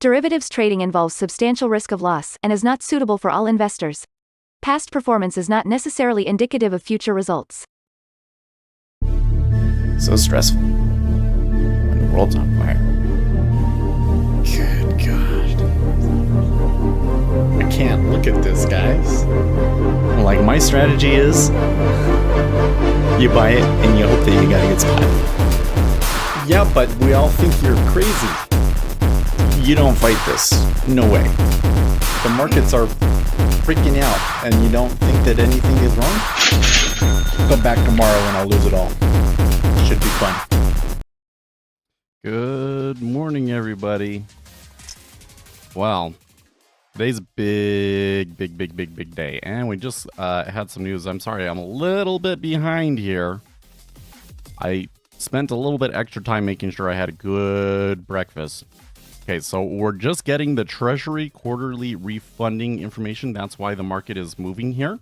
Derivatives trading involves substantial risk of loss and is not suitable for all investors. Past performance is not necessarily indicative of future results. So stressful when the world's on fire. Good God. I can't look at this, guys. Like, my strategy is you buy it and you hope that you got a good spot. Yeah, but we all think you're crazy. You don't fight this. No way. The markets are freaking out and you don't think that anything is wrong? Come back tomorrow and I'll lose it all. Should be fun. Good morning, everybody. Wow, today's a big day, and we just had some news. I'm sorry, I'm a little bit behind here. I spent a little bit extra time making sure I had a good breakfast. Okay, so we're just getting the Treasury quarterly refunding information. That's why the market is moving here.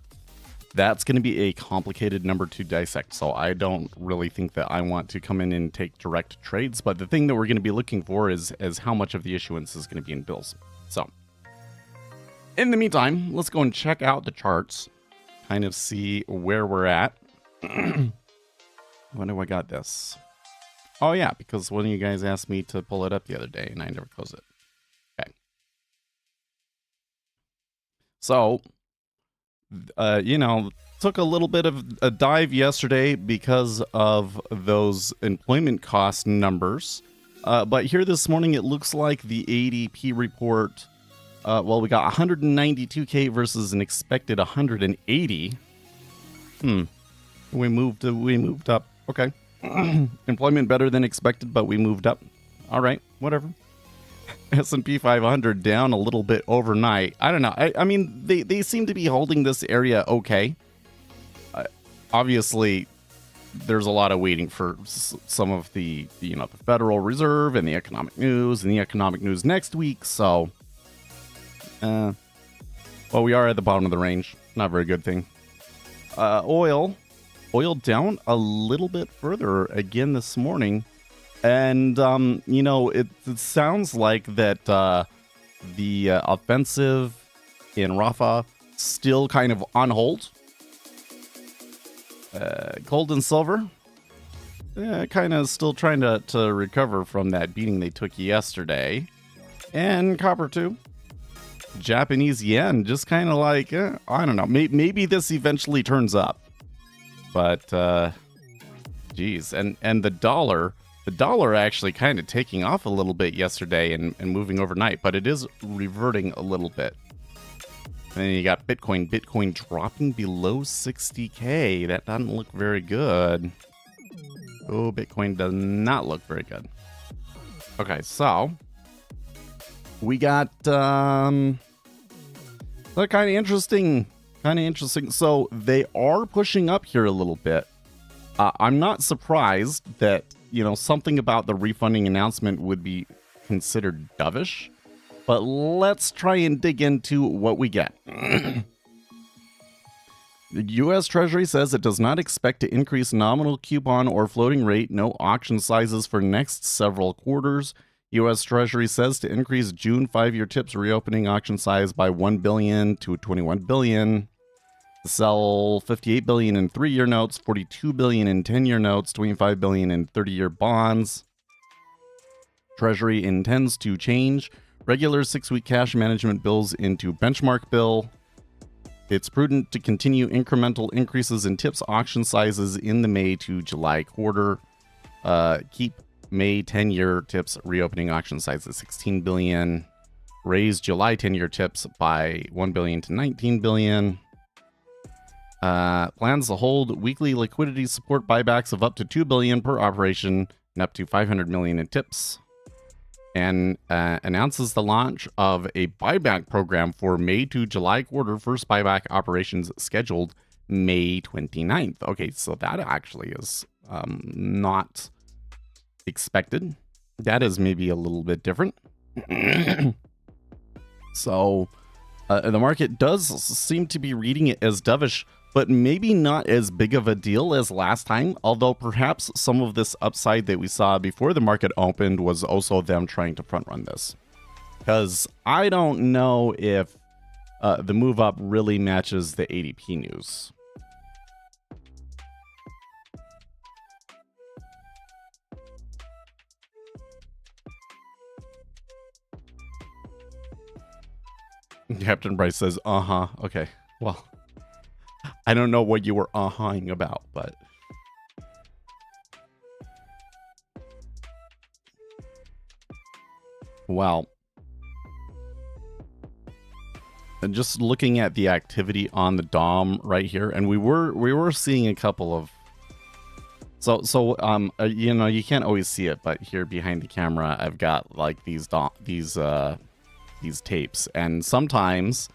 That's going to be a complicated number to dissect, so I don't really think that I want to come in and take direct trades, but the thing that we're going to be looking for is how much of the issuance is going to be in bills. So, in the meantime, let's go and check out the charts, kind of see where we're at. When do I got this? Oh yeah, because one of you guys asked me to pull it up the other day, and I never closed it. Okay. So, took a little bit of a dive yesterday because of those employment cost numbers. But here this morning, it looks like the ADP report, we got 192K versus an expected 180. We moved up. Okay. Employment better than expected, but we moved up. All right, whatever. S&P 500 down a little bit overnight. I don't know. I mean, they seem to be holding this area okay. Obviously, there's a lot of waiting for some of the Federal Reserve and the economic news next week. So, we are at the bottom of the range. Not a very good thing. Oil down a little bit further again this morning. And, it sounds like that the offensive in Rafah still kind of on hold. Gold and silver, kind of still trying to recover from that beating they took yesterday. And copper, too. Japanese yen, just kind of like, I don't know. Maybe this eventually turns up. But, geez. And the dollar... The dollar actually kind of taking off a little bit yesterday and moving overnight, but it is reverting a little bit. And then you got Bitcoin. Bitcoin dropping below 60K. That doesn't look very good. Oh, Bitcoin does not look very good. Okay, so we got kind of interesting. So they are pushing up here a little bit. I'm not surprised that something about the refunding announcement would be considered dovish, but let's try and dig into what we get. The U.S. Treasury says it does not expect to increase nominal coupon or floating rate, no auction sizes for next several quarters. U.S. Treasury says to increase June 5-year TIPS reopening auction size by $1 billion to $21 billion. Sell $58 billion in 3-year notes, $42 billion in 10-year notes, $25 billion in 30-year bonds. Treasury intends to change regular 6-week cash management bills into benchmark bill. It's prudent to continue incremental increases in TIPS auction sizes in the May to July quarter. Keep May 10-year TIPS reopening auction size at $16 billion. Raise July 10-year TIPS by $1 billion to $19 billion. Plans to hold weekly liquidity support buybacks of up to $2 billion per operation and up to $500 million in tips. And announces the launch of a buyback program for May to July quarter. First buyback operations scheduled May 29th. Okay, so that actually is not expected. That is maybe a little bit different. So the market does seem to be reading it as dovish, but maybe not as big of a deal as last time, although perhaps some of this upside that we saw before the market opened was also them trying to front run this. because I don't know if the move up really matches the ADP news. Captain Bryce says, uh-huh. Okay, well, I don't know what you were uh-huh-ing about, but... Well, and just looking at the activity on the DOM right here, and we were seeing a couple of... you know, you can't always see it, but here behind the camera, I've got like these tapes, and sometimes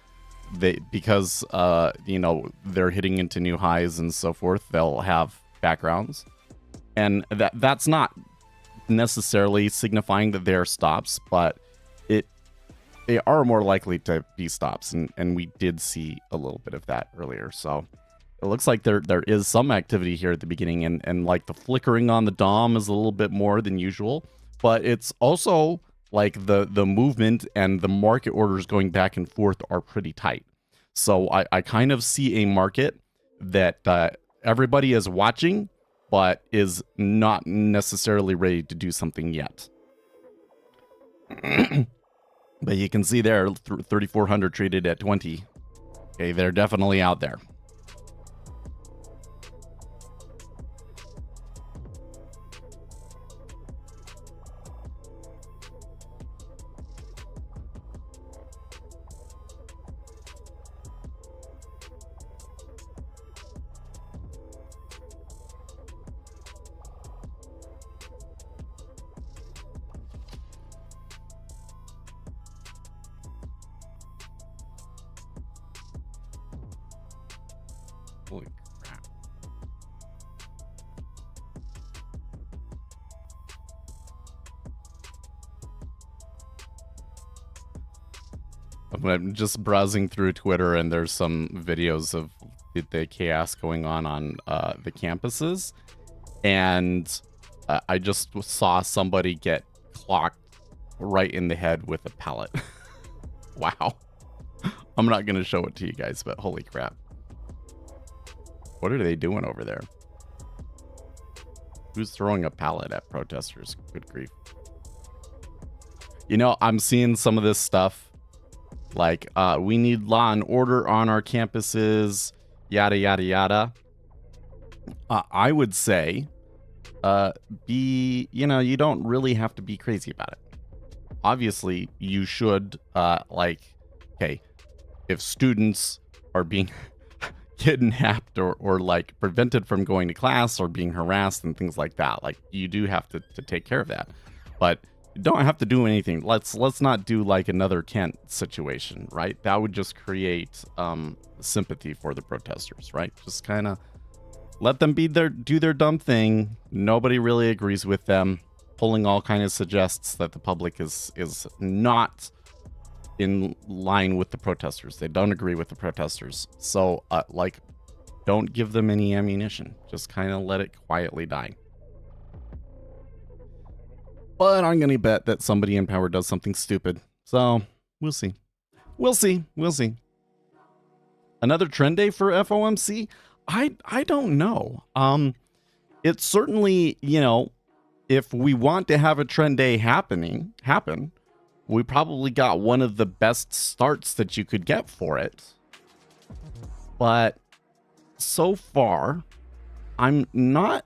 because you know, they're hitting into new highs and so forth, they'll have backgrounds, and that's not necessarily signifying that they're stops, but they are more likely to be stops, and we did see a little bit of that earlier. So it looks like there is some activity here at the beginning, and like the flickering on the DOM is a little bit more than usual, but it's also like the movement and the market orders going back and forth are pretty tight. So I kind of see a market that everybody is watching, but is not necessarily ready to do something yet. But you can see there, 3,400 traded at 20. Okay, they're definitely out there. Holy crap. I'm just browsing through Twitter, and there's some videos of the chaos going on the campuses, and I just saw somebody get clocked right in the head with a pellet. Wow. I'm not going to show it to you guys, but holy crap. What are they doing over there? Who's throwing a pallet at protesters? Good grief. You know, I'm seeing some of this stuff. Like, we need law and order on our campuses, yada, yada, yada. I would say, you know, you don't really have to be crazy about it. Obviously, you should, like, okay, if students are being kidnapped or like prevented from going to class or being harassed and things like that, like, you do have to take care of that, but you don't have to do anything. Let's not do like another Kent situation, right? That would just create sympathy for the protesters, right? Just kind of let them do their dumb thing. Nobody really agrees with them. Polling all kind of suggests that the public is not in line with the protesters. They don't agree with the protesters. So, like, don't give them any ammunition. Just kind of let it quietly die. But I'm going to bet that somebody in power does something stupid. So, we'll see. We'll see. We'll see. Another trend day for FOMC? I don't know. It's certainly, you know, if we want to have a trend day happen, we probably got one of the best starts that you could get for it. But so far, I'm not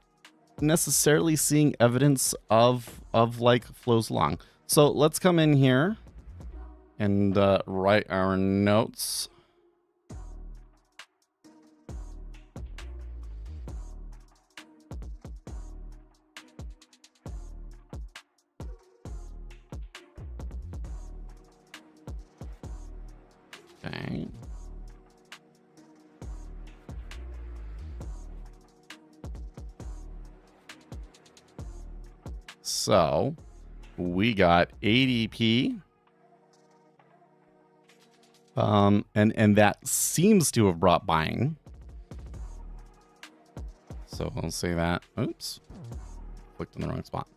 necessarily seeing evidence of like flows long. So let's come in here and write our notes. Okay. So we got ADP. And that seems to have brought buying. So I'll say that. Oops. Clicked in the wrong spot.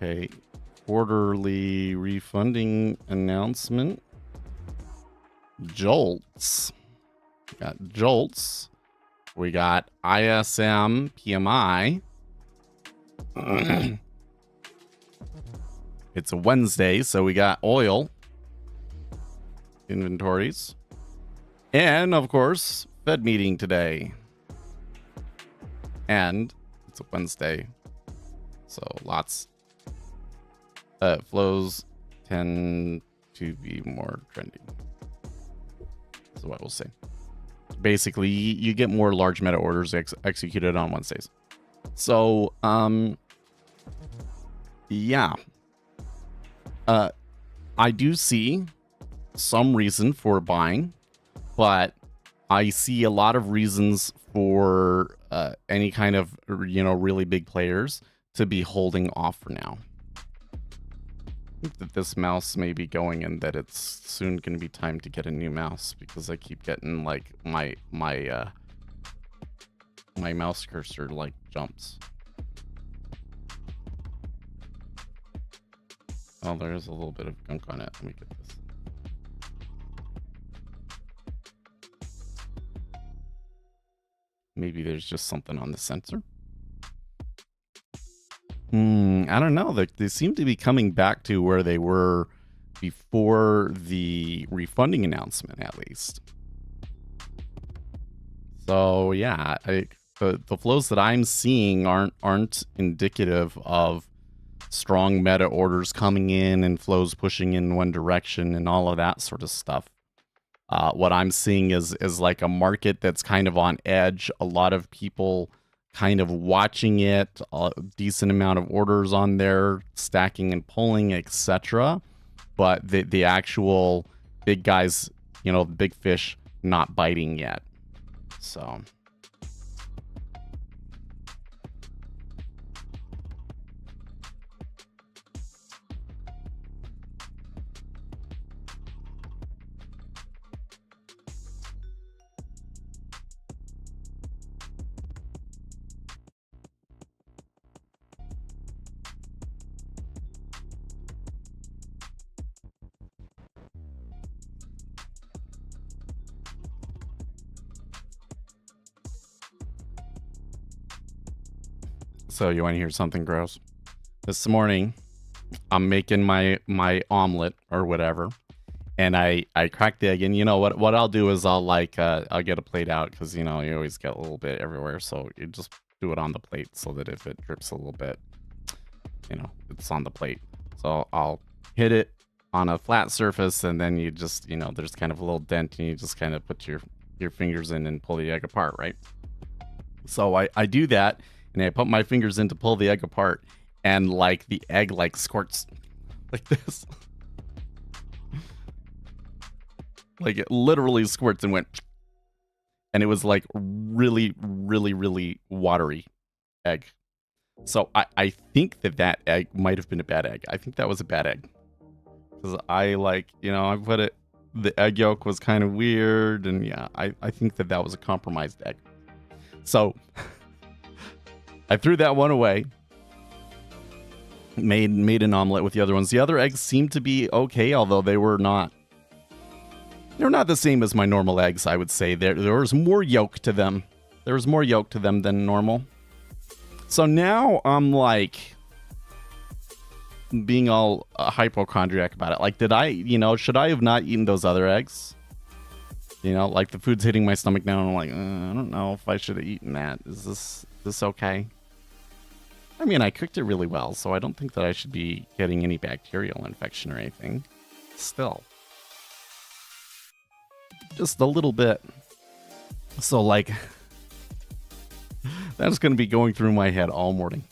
Okay. Quarterly refunding announcement. Jolts. We got Jolts. We got ISM PMI. It's a Wednesday, so we got oil inventories. And, of course, Fed meeting today. And it's a Wednesday, so lots. Flows tend to be more trendy. That's what we'll say. Basically, you get more large meta orders executed on Wednesdays. So, yeah. I do see some reason for buying, but I see a lot of reasons for any kind of, really big players to be holding off for now. I think that this mouse may be going and that it's soon going to be time to get a new mouse, because I keep getting like my mouse cursor like jumps. Oh, there's a little bit of gunk on it. Let me get this. Maybe there's just something on the sensor. I don't know. They seem to be coming back to where they were before the refunding announcement, at least. So yeah, the flows that I'm seeing aren't indicative of strong meta orders coming in and flows pushing in one direction and all of that sort of stuff. What I'm seeing is like a market that's kind of on edge. A lot of people kind of watching it, a decent amount of orders on there, stacking and pulling, etc. But the actual big guys, the big fish, not biting yet. So. So you want to hear something gross? This morning, I'm making my omelet or whatever, and I cracked the egg. And what I'll do is I'll get a plate out, because you always get a little bit everywhere. So you just do it on the plate so that if it drips a little bit, it's on the plate. So I'll hit it on a flat surface, and then you just there's kind of a little dent, and you just kind of put your fingers in and pull the egg apart, right? So I do that. And I put my fingers in to pull the egg apart, and like the egg like squirts like this. Like it literally squirts and went. And it was like really, really, really watery egg. So I think that egg might have been a bad egg. I think that was a bad egg. Because I put it, the egg yolk was kind of weird. And yeah, I think that was a compromised egg. So I threw that one away. Made an omelet with the other ones. The other eggs seemed to be okay, although they're not the same as my normal eggs, I would say. There was more yolk to them. There was more yolk to them than normal. So now I'm like being all hypochondriac about it. Like, should I have not eaten those other eggs? Like the food's hitting my stomach now, and I'm like, I don't know if I should have eaten that. Is this okay? I mean, I cooked it really well, so I don't think that I should be getting any bacterial infection or anything. Still. Just a little bit. So, that's going to be going through my head all morning.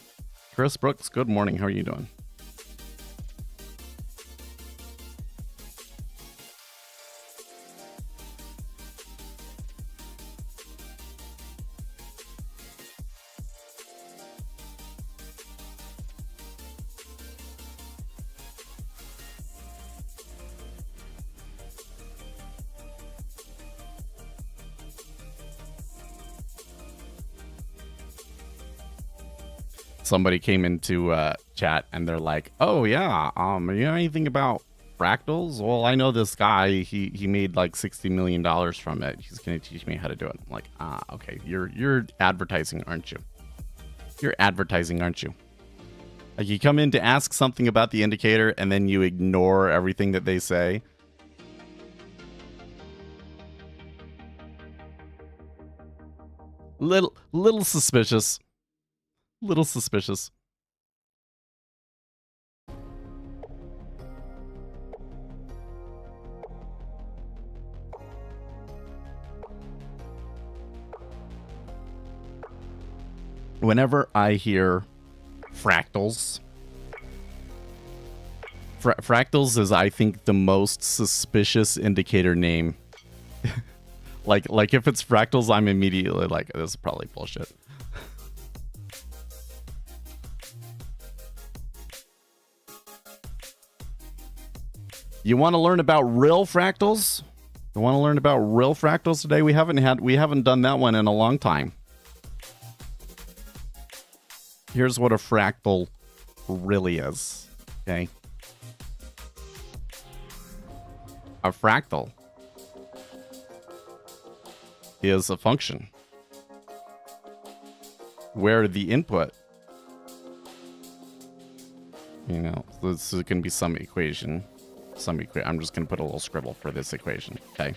Chris Brooks, good morning. How are you doing? somebody came into chat and they're like, "Oh yeah, you know anything about fractals?" Well, I know this guy. He made like $60 million from it. He's gonna teach me how to do it. I'm like, okay. You're advertising, aren't you? You're advertising, aren't you? Like, you come in to ask something about the indicator and then you ignore everything that they say. Little suspicious. Little suspicious. Whenever I hear fractals, fractals is, I think, the most suspicious indicator name. like if it's fractals, I'm immediately like, this is probably bullshit. You want to learn about real fractals? You want to learn about real fractals today? We haven't done that one in a long time. Here's what a fractal really is, okay? A fractal is a function where the input, you know, this is going to be some equation. I'm just going to put a little scribble for this equation, okay?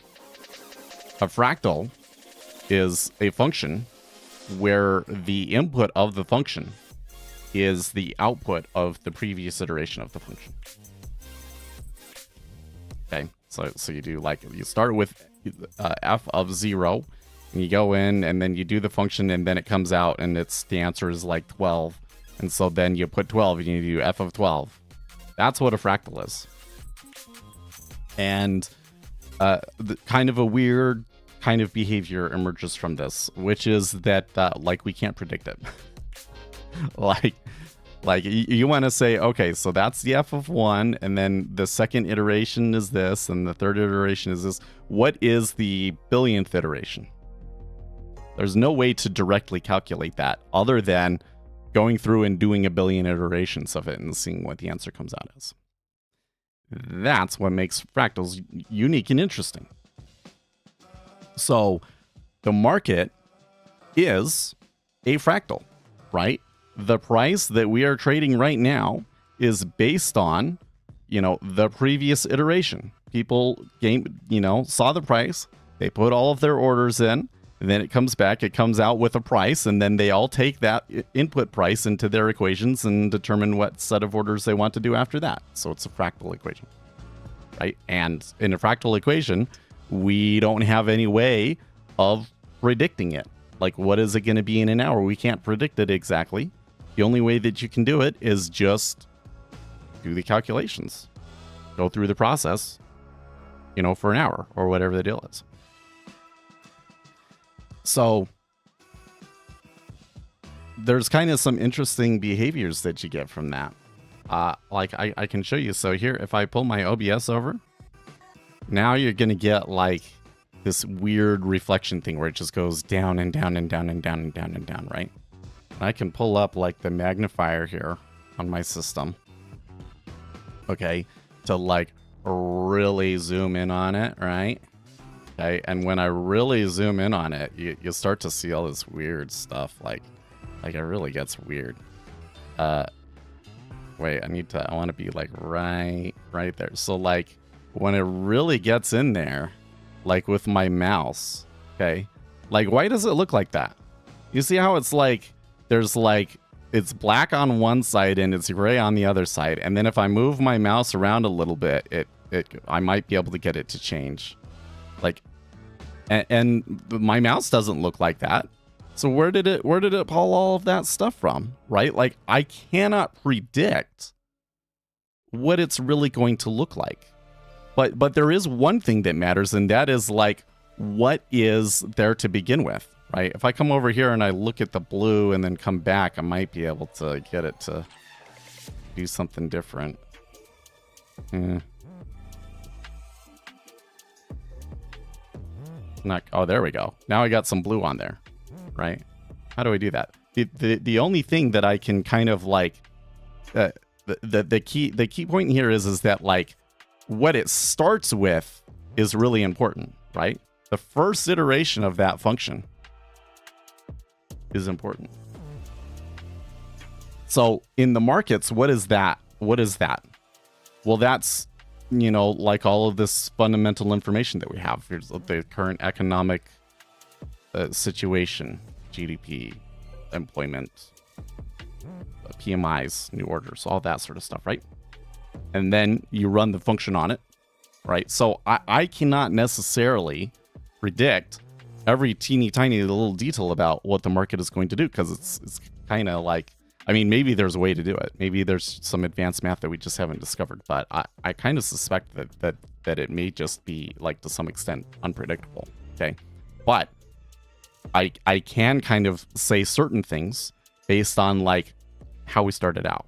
A fractal is a function where the input of the function is the output of the previous iteration of the function. Okay, so you do, like, you start with f of 0, and you go in, and then you do the function, and then it comes out, and the answer is like 12. And so then you put 12, and you do f of 12. That's what a fractal is. And kind of a weird kind of behavior emerges from this, which is that like, we can't predict it. like you want to say, okay, so that's the f of 1, and then the second iteration is this, and the third iteration is this. What is the billionth iteration? There's no way to directly calculate that other than going through and doing a billion iterations of it and seeing what the answer comes out as. That's what makes fractals unique and interesting. So the market is a fractal, right? The price that we are trading right now is based on, you know, the previous iteration. People saw the price, they put all of their orders in, and then it comes back, it comes out with a price, and then they all take that input price into their equations and determine what set of orders they want to do after that. So it's a fractal equation, right? And in a fractal equation, we don't have any way of predicting it. Like, what is it going to be in an hour? We can't predict it exactly. The only way that you can do it is just do the calculations. Go through the process, you know, for an hour or whatever the deal is. So there's kind of some interesting behaviors that you get from that. Like I can show you. So here, if I pull my OBS over, now you're going to get like this weird reflection thing where it just goes down and down and down and down and down and down, right? I can pull up like the magnifier here on my system. Okay, to like really zoom in on it, right? Okay, and when I really zoom in on it, you start to see all this weird stuff. Like it really gets weird. Wait, I want to be like right there. So like when it really gets in there, like with my mouse, okay, like why does it look like that? You see how it's like there's like it's black on one side and it's gray on the other side, and then if I move my mouse around a little bit, I might be able to get it to change. Like, and my mouse doesn't look like that. So where did it pull all of that stuff from, right? Like, I cannot predict what it's really going to look like. But there is one thing that matters, and that is like, what is there to begin with, right? If I come over here and I look at the blue and then come back, I might be able to get it to do something different. Oh, there we go. Now I got some blue on there, right? How do I do that? the only thing that I can kind of like the key point here is that like what it starts with is really important, right? The first iteration of that function is important. So in the markets, what is that? What is that? Well, that's, you know, like all of this fundamental information that we have. Here's the current economic situation, GDP, employment, PMIs, new orders, all that sort of stuff, right? And then you run the function on it, right? So I cannot necessarily predict every teeny tiny little detail about what the market is going to do, because it's kind of like, I mean, maybe there's a way to do it. Maybe there's some advanced math that we just haven't discovered, but I kind of suspect that it may just be, like, to some extent unpredictable, okay? But I can kind of say certain things based on, like, how we started out,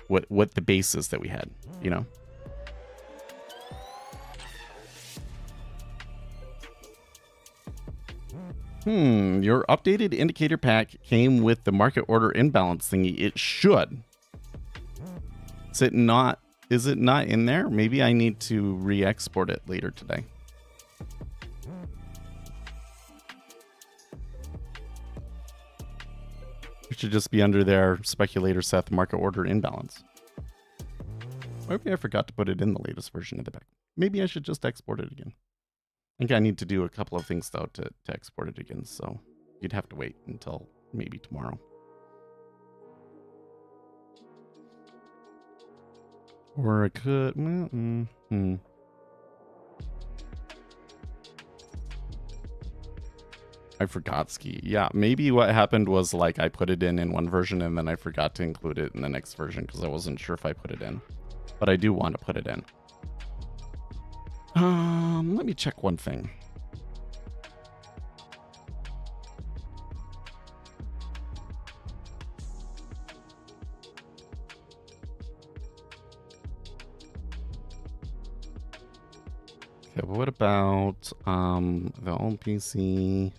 what the base is that we had, you know? Your updated indicator pack came with the market order imbalance thingy. It should. Is it not in there? Maybe I need to re-export it later today. It should just be under there, speculator Seth market order imbalance. Maybe I forgot to put it in the latest version of the pack. Maybe I should just export it again. I think I need to do a couple of things, though, to export it again, so you'd have to wait until maybe tomorrow. Or I could... I forgot Ski. Yeah, maybe what happened was, like, I put it in one version, and then I forgot to include it in the next version, because I wasn't sure if I put it in. But I do want to put it in. Let me check one thing. Okay, but what about the old PC?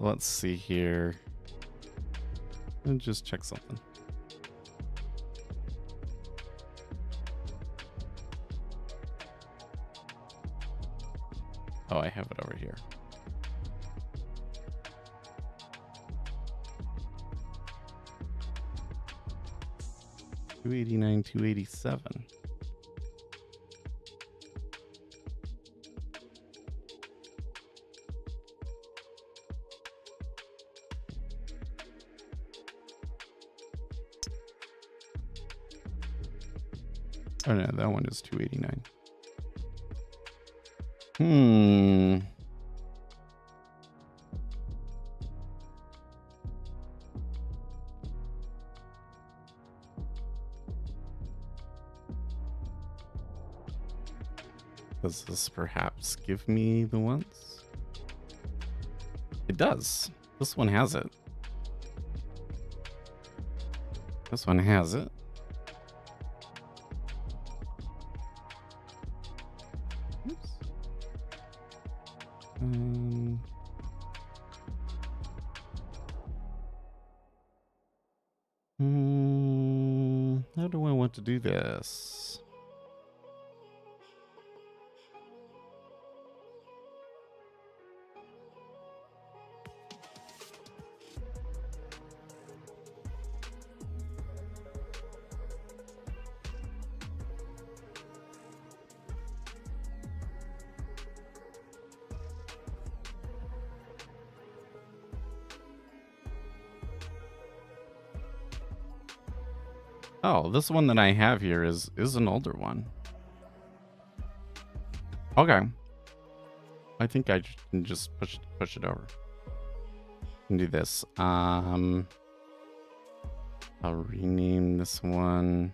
Let's see here. Let me just check something. Oh, I have it over here. $289, $287. Oh no, that one is $289. Does this perhaps give me the ones? It does. This one has it. This one has it. How do I want to do this? Oh, this one that I have here is an older one. Okay. I think I can just push it over. And do this. I'll rename this one.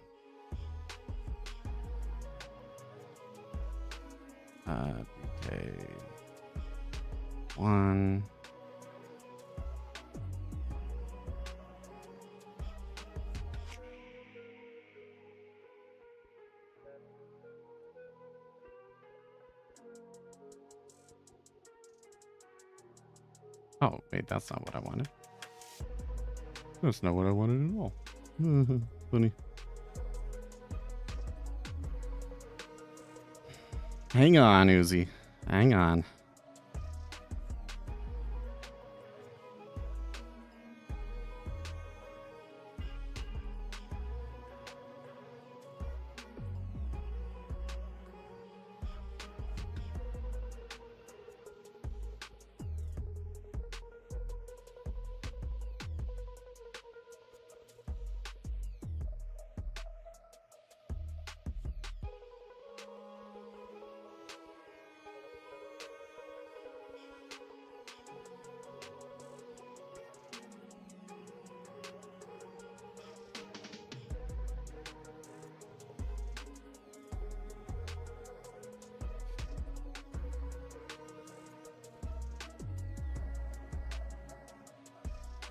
Okay. 1. Oh, wait, that's not what I wanted. That's not what I wanted at all. Funny. Hang on, Uzi. Hang on.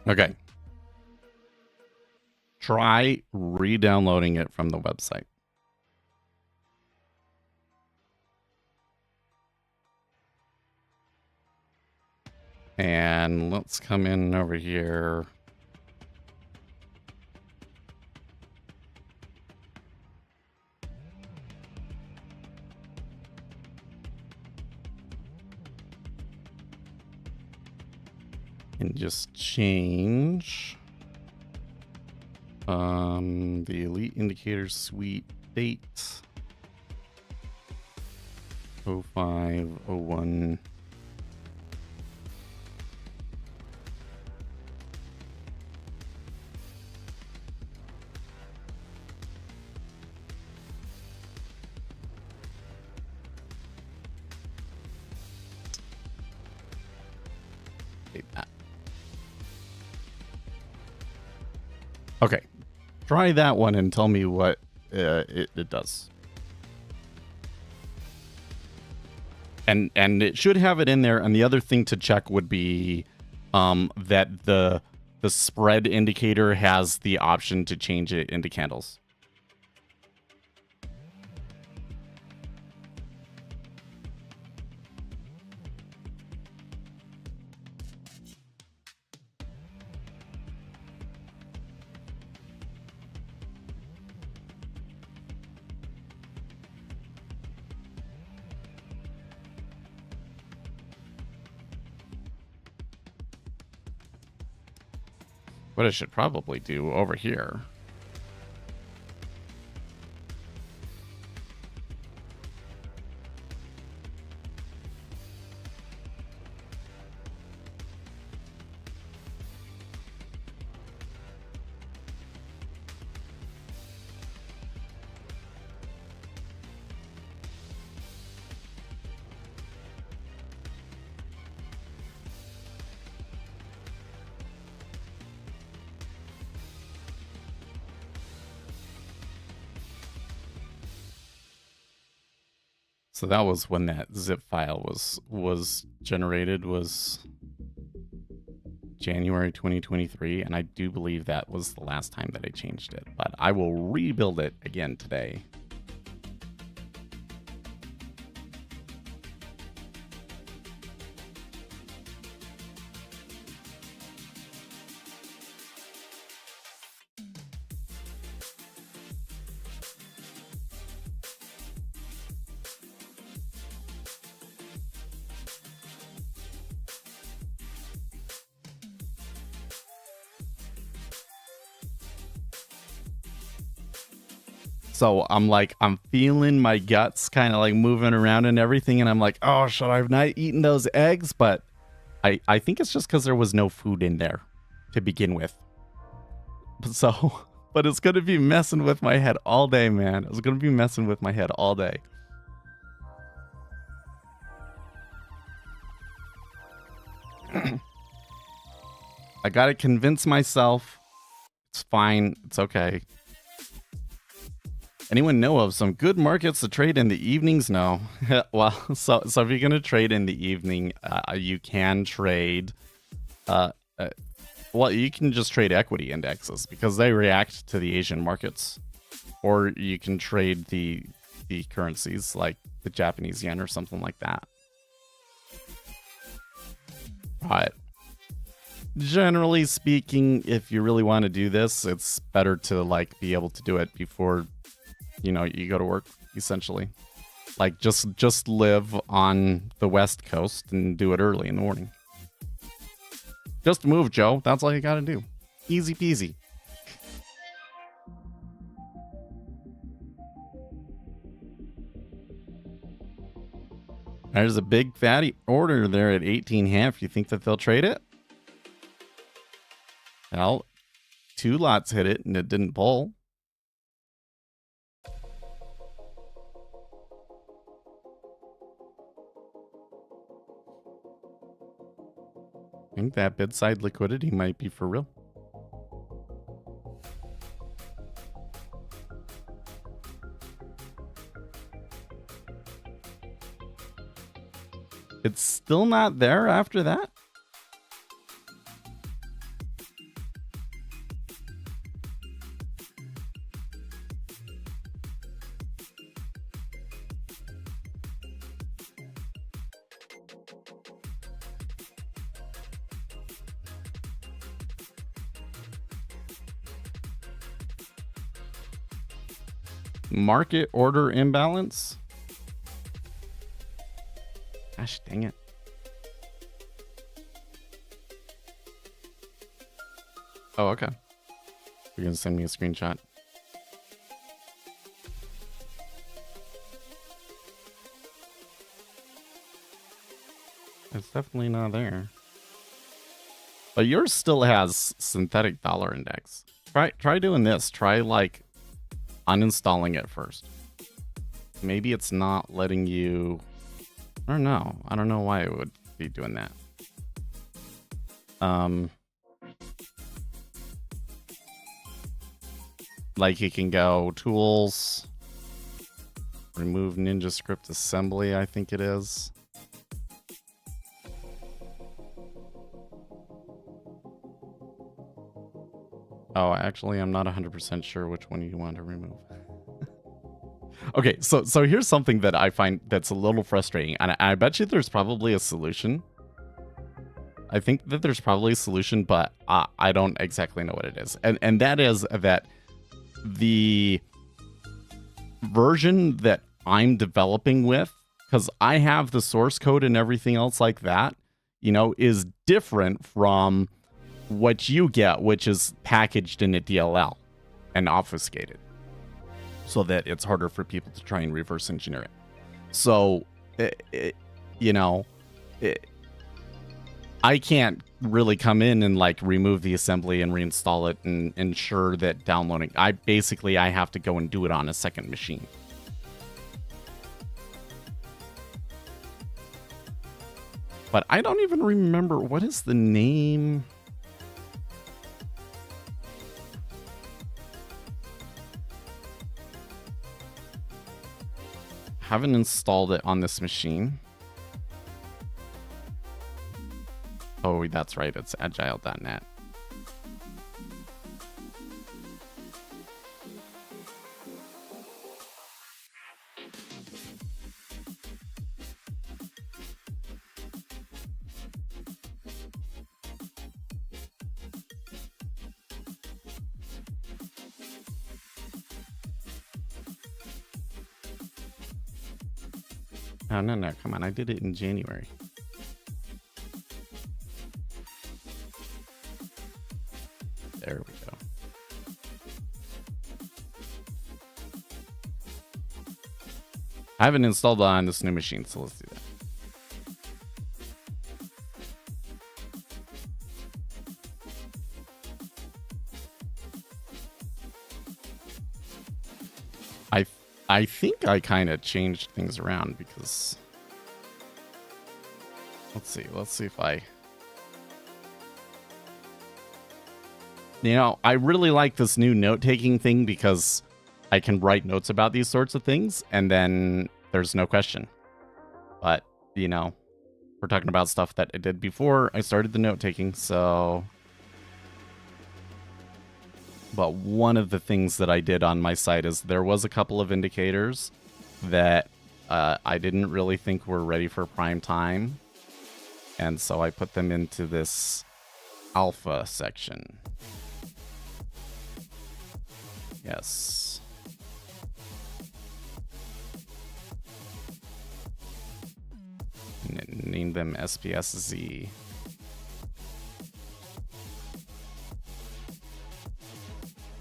Okay. Try re-downloading it from the website. And let's come in over here. And just change the Elite Indicator Suite date 0501. That. Okay, try that one and tell me what it does. And it should have it in there. And the other thing to check would be that the spread indicator has the option to change it into candles. What I should probably do over here. So that was when that zip file was generated, was January 2023, and I do believe that was the last time that I changed it, but I will rebuild it again today. So I'm feeling my guts kind of like moving around and everything. And I'm like, oh, should I have not eaten those eggs? But I think it's just because there was no food in there to begin with. So, but it's going to be messing with my head all day, man. It's going to be messing with my head all day. I got to convince myself. It's fine. It's okay. Anyone know of some good markets to trade in the evenings? No. Well, so if you're going to trade in the evening, you can trade. Well, you can just trade equity indexes because they react to the Asian markets, or you can trade the currencies like the Japanese yen or something like that. But generally speaking, if you really want to do this, it's better to like be able to do it before, you know, you go to work, essentially. Like just live on the West Coast and do it early in the morning. Just move, Joe. That's all you gotta do. Easy peasy. There's a big fatty order there at 18.5. You think that they'll trade it? Well, 2 lots hit it and it didn't pull. I think that bid side liquidity might be for real. It's still not there after that? Market order imbalance? Gosh, dang it. Oh, okay. You're going to send me a screenshot. It's definitely not there. But yours still has synthetic dollar index. Try doing this. Try like uninstalling it first. Maybe it's not letting you. I don't know. I don't know why it would be doing that. Like you can go tools, remove Ninja Script assembly, I think it is. Oh, actually, I'm not 100% sure which one you want to remove. Okay, so here's something that I find that's a little frustrating, and I bet you there's probably a solution. I think that there's probably a solution, but I don't exactly know what it is. And that is that the version that I'm developing with, because I have the source code and everything else like that, you know, is different from what you get, which is packaged in a DLL and obfuscated, so that it's harder for people to try and reverse engineer it. So, I can't really come in and like remove the assembly and reinstall it and ensure that downloading. I have to go and do it on a second machine. But I don't even remember what is the name. Haven't installed it on this machine. Oh, that's right. It's agile.net. Oh, no, come on. I did it in January. There we go. I haven't installed it on this new machine, so let's do that. I think I kind of changed things around because let's see if I, you know, I really like this new note-taking thing because I can write notes about these sorts of things, and then there's no question. But, you know, we're talking about stuff that I did before I started the note taking, so... But one of the things that I did on my site is there was a couple of indicators that I didn't really think were ready for prime time. And so I put them into this alpha section. Yes. Name them SPSZ.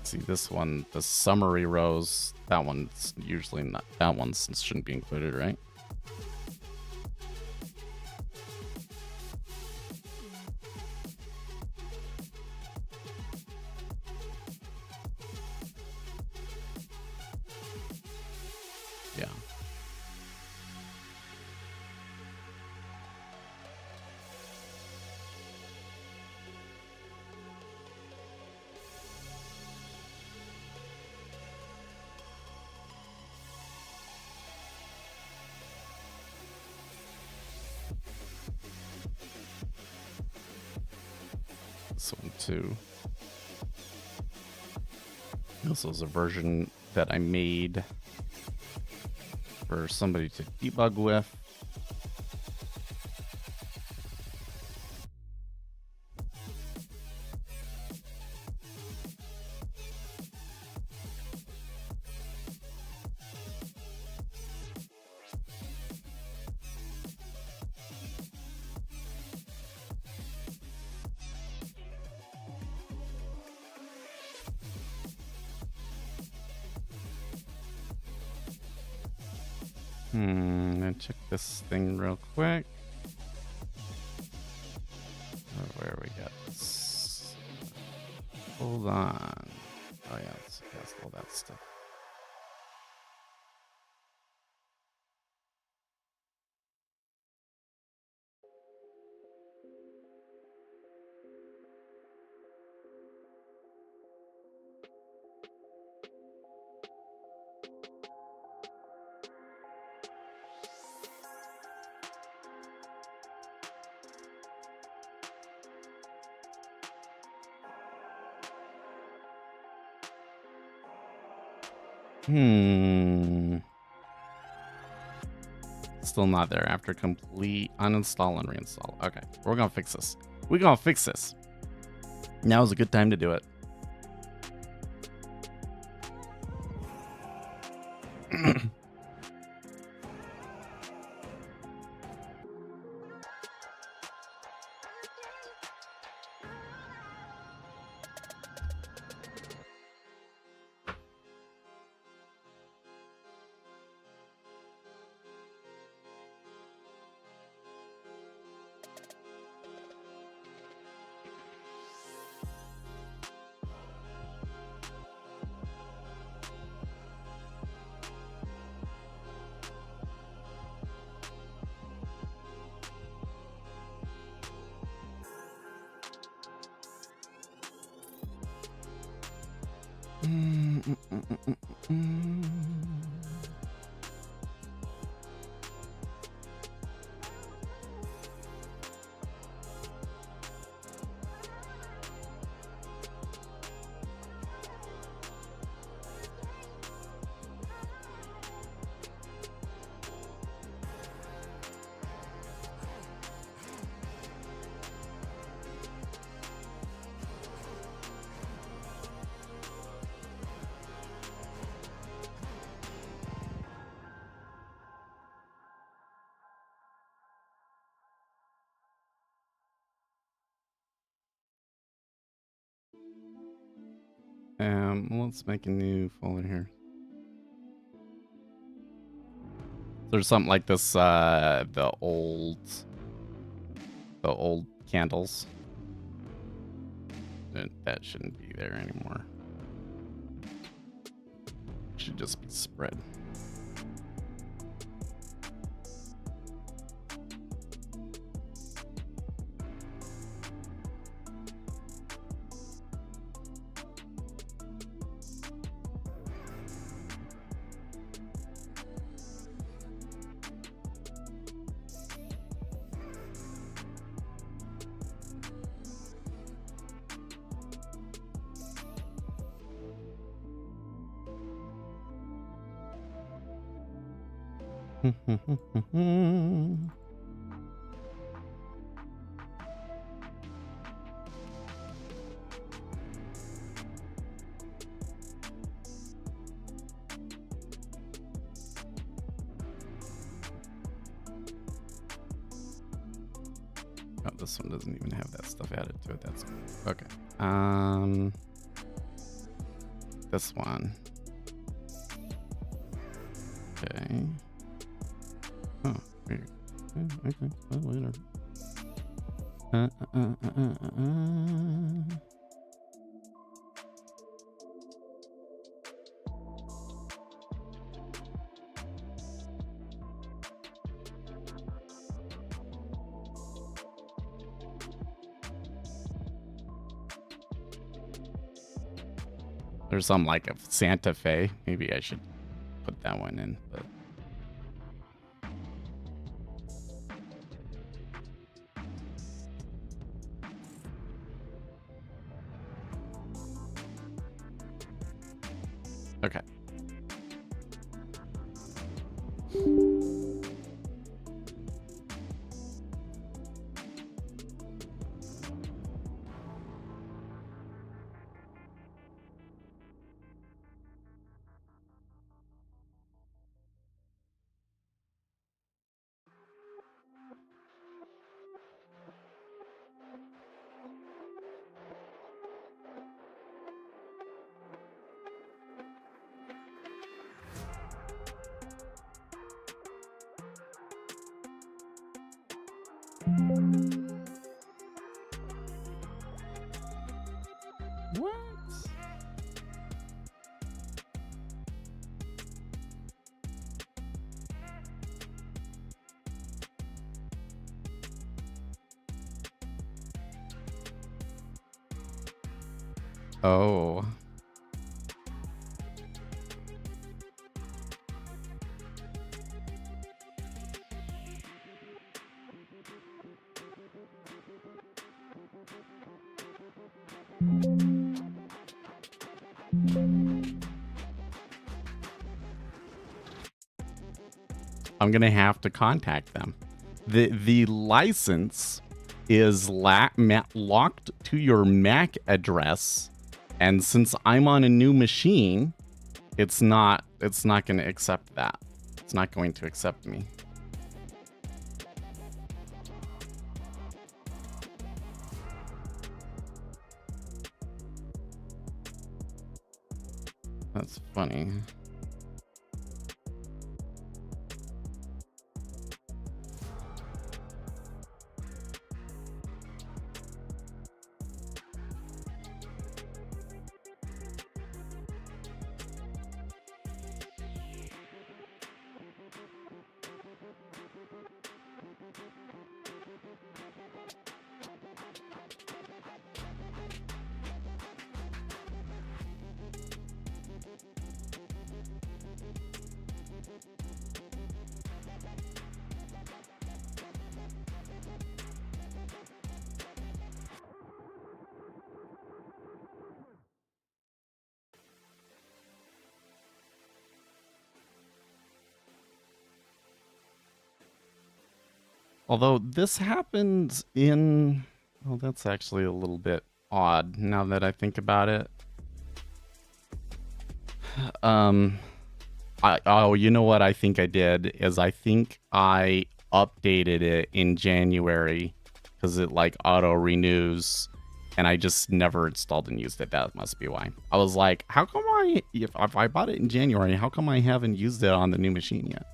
See this one, the summary rows, that one's usually not, that one shouldn't be included, right? Yeah. This one too. This was a version that I made for somebody to debug with. And check this thing real quick. Where we got this? Hold on. Oh yeah, let's cast all that stuff. Still not there after complete uninstall and reinstall. Okay, we're gonna fix this. We're gonna fix this. Now is a good time to do it. Let's make a new folder here. There's something like this, the old candles. That shouldn't be there anymore. It should just be spread. Oh, this one doesn't even have that stuff added to it. That's okay. This one. Okay. Oh, weird. Okay. Well, whatever. There's some like a Santa Fe. Maybe I should put that one in, but okay. What? Oh. I'm gonna have to contact them. The license is locked to your MAC address, and since I'm on a new machine, it's not going to accept that. It's not going to accept me. That's funny. Although this happens in... Well, that's actually a little bit odd now that I think about it. You know what I think I did is I think I updated it in January because it like auto renews, and I just never installed and used it. That must be why. I was like, how come if I bought it in January, how come I haven't used it on the new machine yet?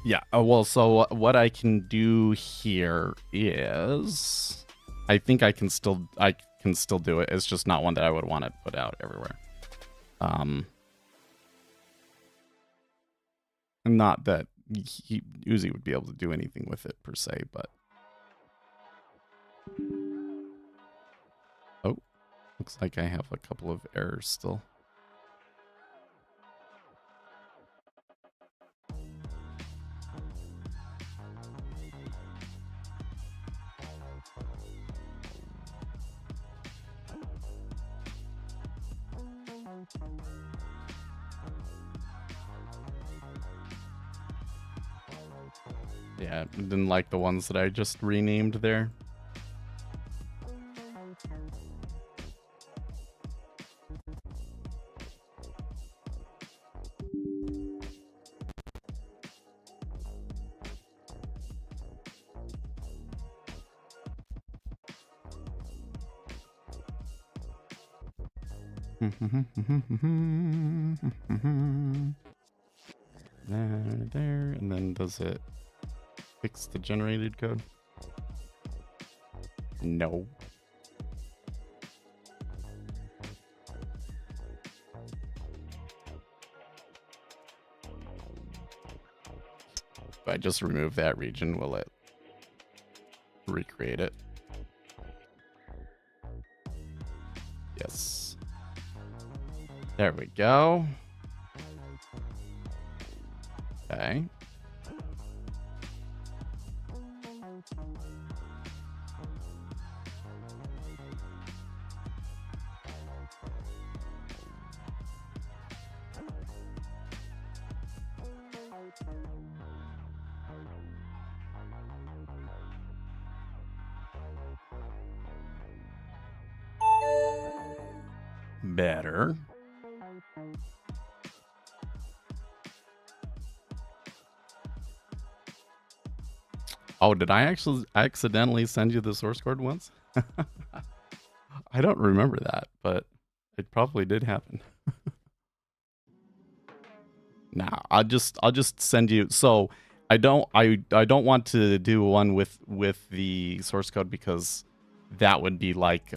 Yeah, well, so what I can do here is I think I can still do it. It's just not one that I would want to put out everywhere. Not that Uzi would be able to do anything with it per se, but oh, looks like I have a couple of errors still. Yeah, didn't like the ones that I just renamed there. There, and then does it fix the generated code? No. If I just remove that region, will it recreate it? Yes. There we go. Okay. Better. Oh, did I actually accidentally send you the source code once? I don't remember that, but it probably did happen. Nah, I'll just send you. So I don't want to do one with the source code because that would be like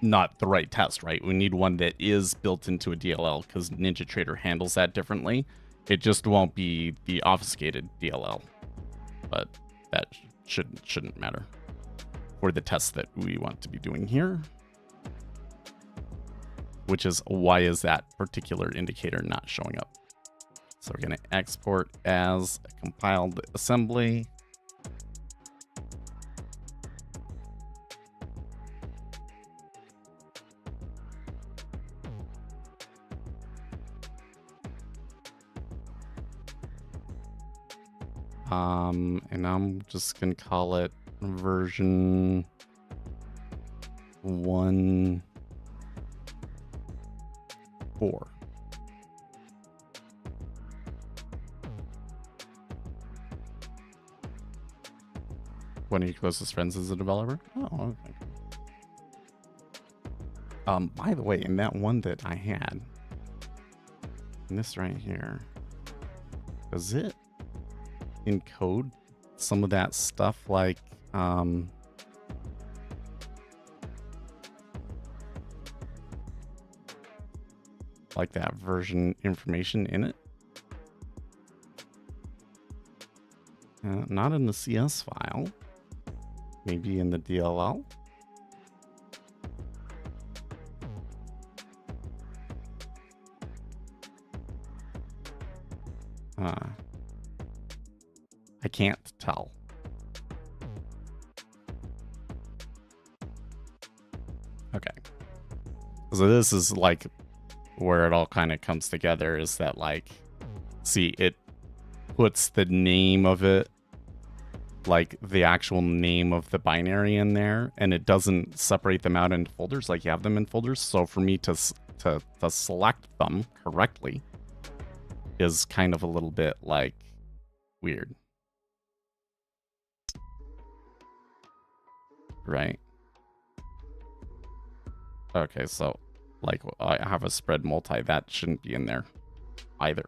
not the right test, right? We need one that is built into a DLL because NinjaTrader handles that differently. It just won't be the obfuscated DLL, but that shouldn't matter for the test that we want to be doing here, which is why is that particular indicator not showing up. So we're going to export as a compiled assembly. And I'm just gonna call it version 1.4. One of your closest friends is a developer? Oh, okay. By the way, in that one that I had, in this right here, does it encode some of that stuff like that version information in it? Not in the CS file, maybe in the DLL. I can't tell. Okay. So this is like where it all kind of comes together, is that like, see, it puts the name of it, like the actual name of the binary in there, and it doesn't separate them out into folders like you have them in folders. So for me to select them correctly is kind of a little bit like weird. Right? Okay, so like I have a spread multi, that shouldn't be in there. either.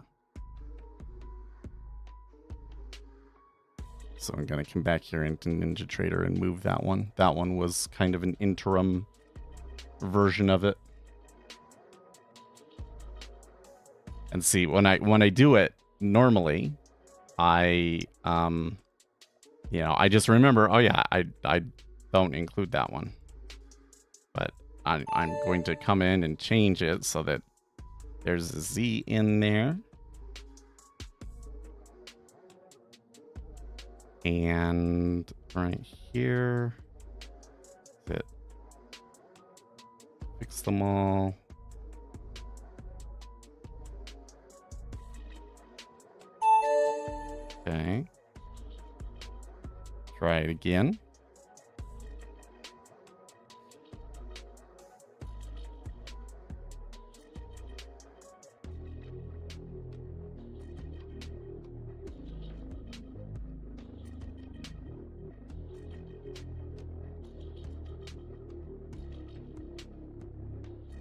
So I'm going to come back here into NinjaTrader and move that one. That one was kind of an interim version of it. And see, when I do it normally, I I just remember, oh yeah, I don't include that one. But I'm going to come in and change it so that there's a Z in there. And right here, that's it. Fix them all. Okay. Try it again.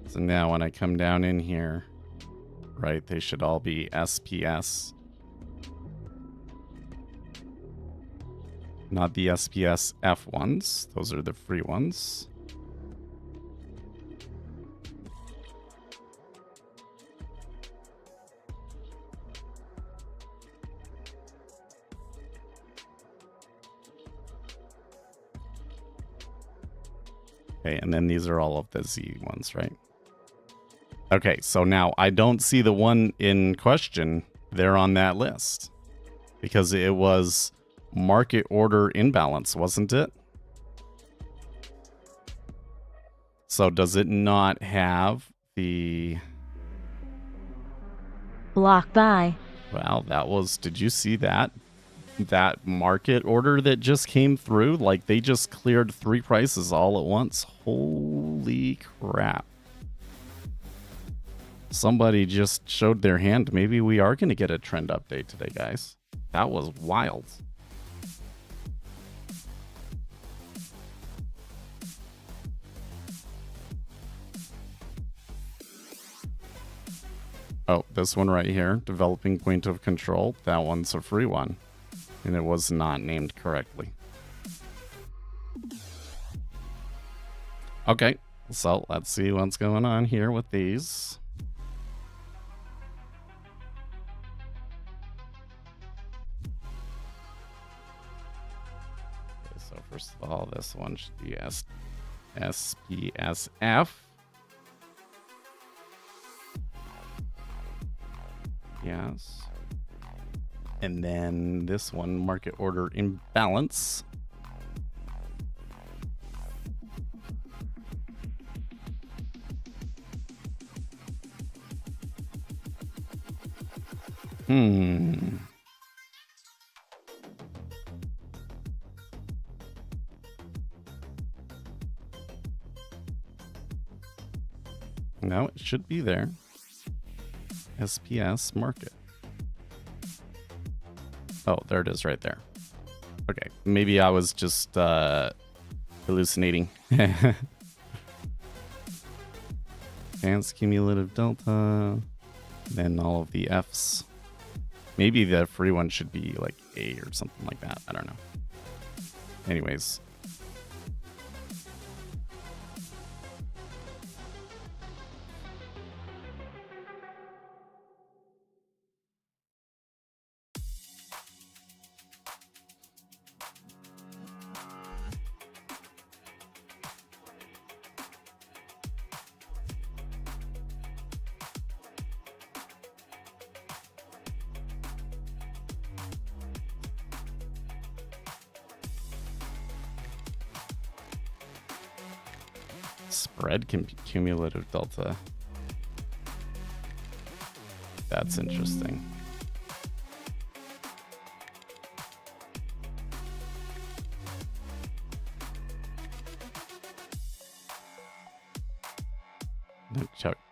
So now when I come down in here, right, they should all be SPS. Not the SPS F ones. Those are the free ones. Okay, and then these are all of the Z ones, right? Okay, so now I don't see the one in question there on that list because it was market order imbalance, wasn't it? So does it not have the block buy? Well, that was, did you see that? That market order that just came through? Like they just cleared 3 prices all at once. Holy crap. Somebody just showed their hand. Maybe we are going to get a trend update today, guys. That was wild. Oh, this one right here, developing point of control. That one's a free one. And it was not named correctly. Okay, so let's see what's going on here with these. Okay, so first of all, this one should be SPSF. Yes. And then this one, market order imbalance. No, it should be there. SPS market. Oh, there it is right there. Okay, maybe I was just hallucinating. Advanced cumulative delta. Then all of the Fs. Maybe the free one should be like A or something like that. I don't know. Anyways. Spread cumulative delta. That's interesting.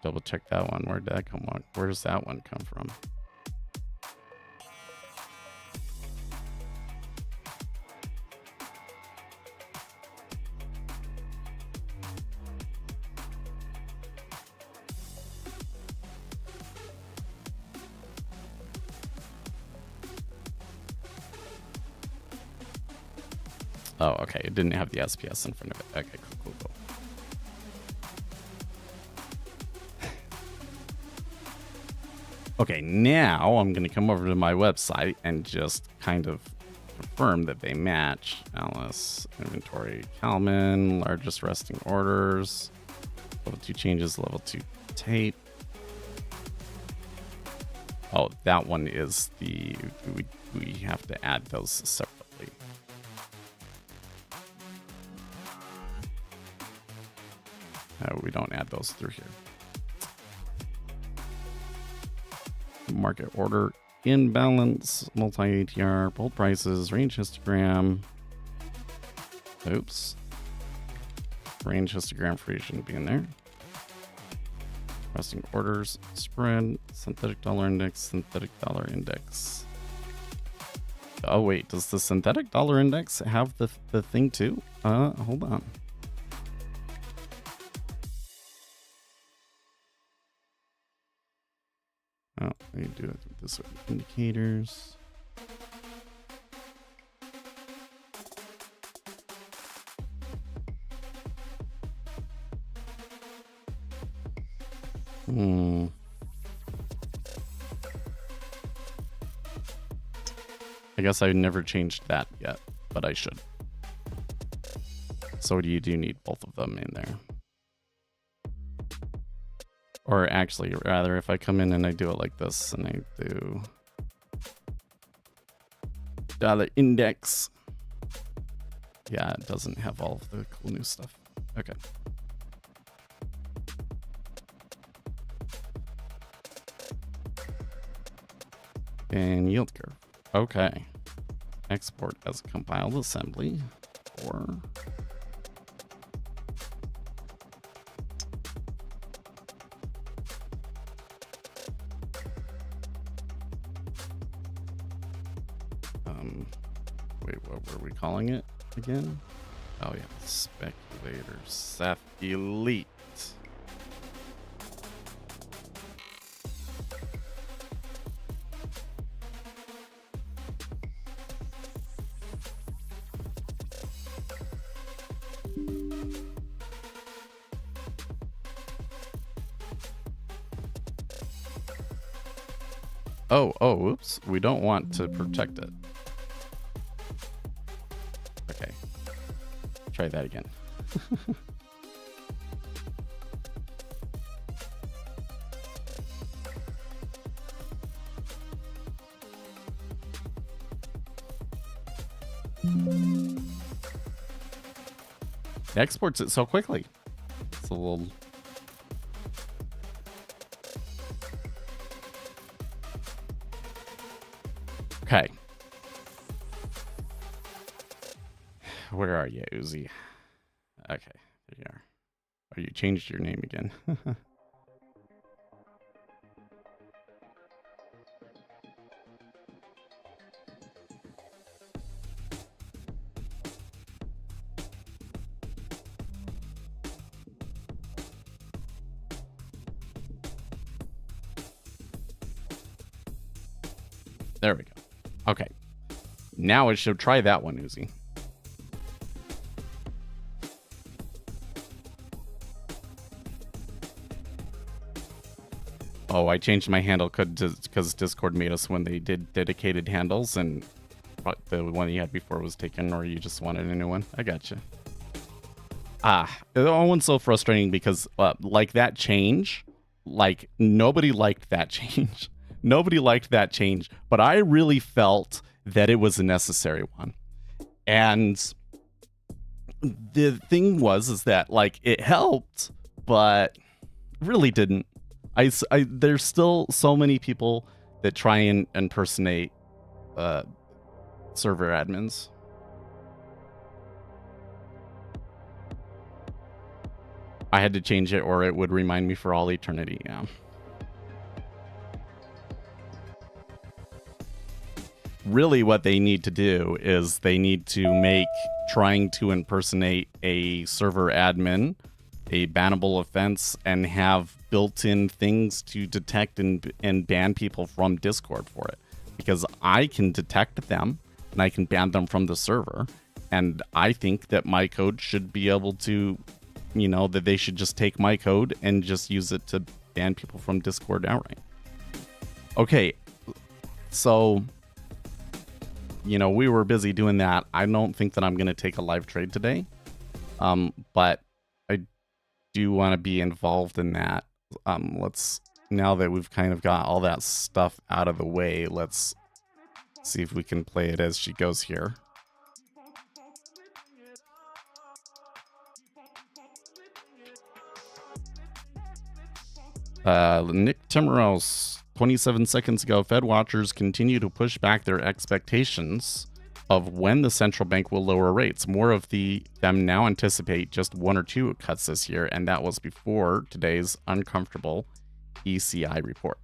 Double check that one. Where'd that come on? Where does that one come from? Oh, okay. It didn't have the SPS in front of it. Okay, cool. Okay, now I'm going to come over to my website and just kind of confirm that they match. Alice, inventory, Kalman, largest resting orders, level 2 changes, level 2 tape. Oh, that one is the, we have to add those separately. We don't add those through here. Market order, imbalance, multi-ATR, bold prices, range histogram. Oops. Range histogram free shouldn't be in there. Resting orders, spread, synthetic dollar index. Oh wait, does the synthetic dollar index have the thing too? Hold on. Oh, we do it this way. Indicators. I guess I never changed that yet, but I should. So you do need both of them in there. Or actually, rather, if I come in and I do it like this, and I do dollar index. Yeah, it doesn't have all of the cool new stuff. Okay. And yield curve. Okay. Export as compiled assembly. Or wait, what were we calling it again? Oh yeah, speculator Seth Elite. Oh, oops. We don't want to protect it. Okay. Try that again. It exports it so quickly. It's a little... Okay. Where are you, Uzi? Okay, there you are. Oh, you changed your name again. There we go. Okay. Now it should try that one, Uzi. Oh, I changed my handle because Discord made us when they did dedicated handles, and the one you had before was taken, or you just wanted a new one. I gotcha. That one's so frustrating because, like, that change, like, nobody liked that change. Nobody liked that change, but I really felt that it was a necessary one. And the thing is that, like, it helped, but really didn't. There's still so many people that try and impersonate server admins. I had to change it or it would remind me for all eternity, yeah. Really what they need to do is they need to make trying to impersonate a server admin a bannable offense and have built-in things to detect and ban people from Discord for it. Because I can detect them and I can ban them from the server. And I think that my code should be able to, that they should just take my code and just use it to ban people from Discord outright. Okay, so, we were busy doing that. I don't think that I'm going to take a live trade today, but I do want to be involved in that. Now that we've kind of got all that stuff out of the way, let's see if we can play it as she goes here. Nick Timmeros, 27 seconds ago, Fed watchers continue to push back their expectations of when the central bank will lower rates. More of them now anticipate just 1 or 2 cuts this year, and that was before today's uncomfortable ECI report.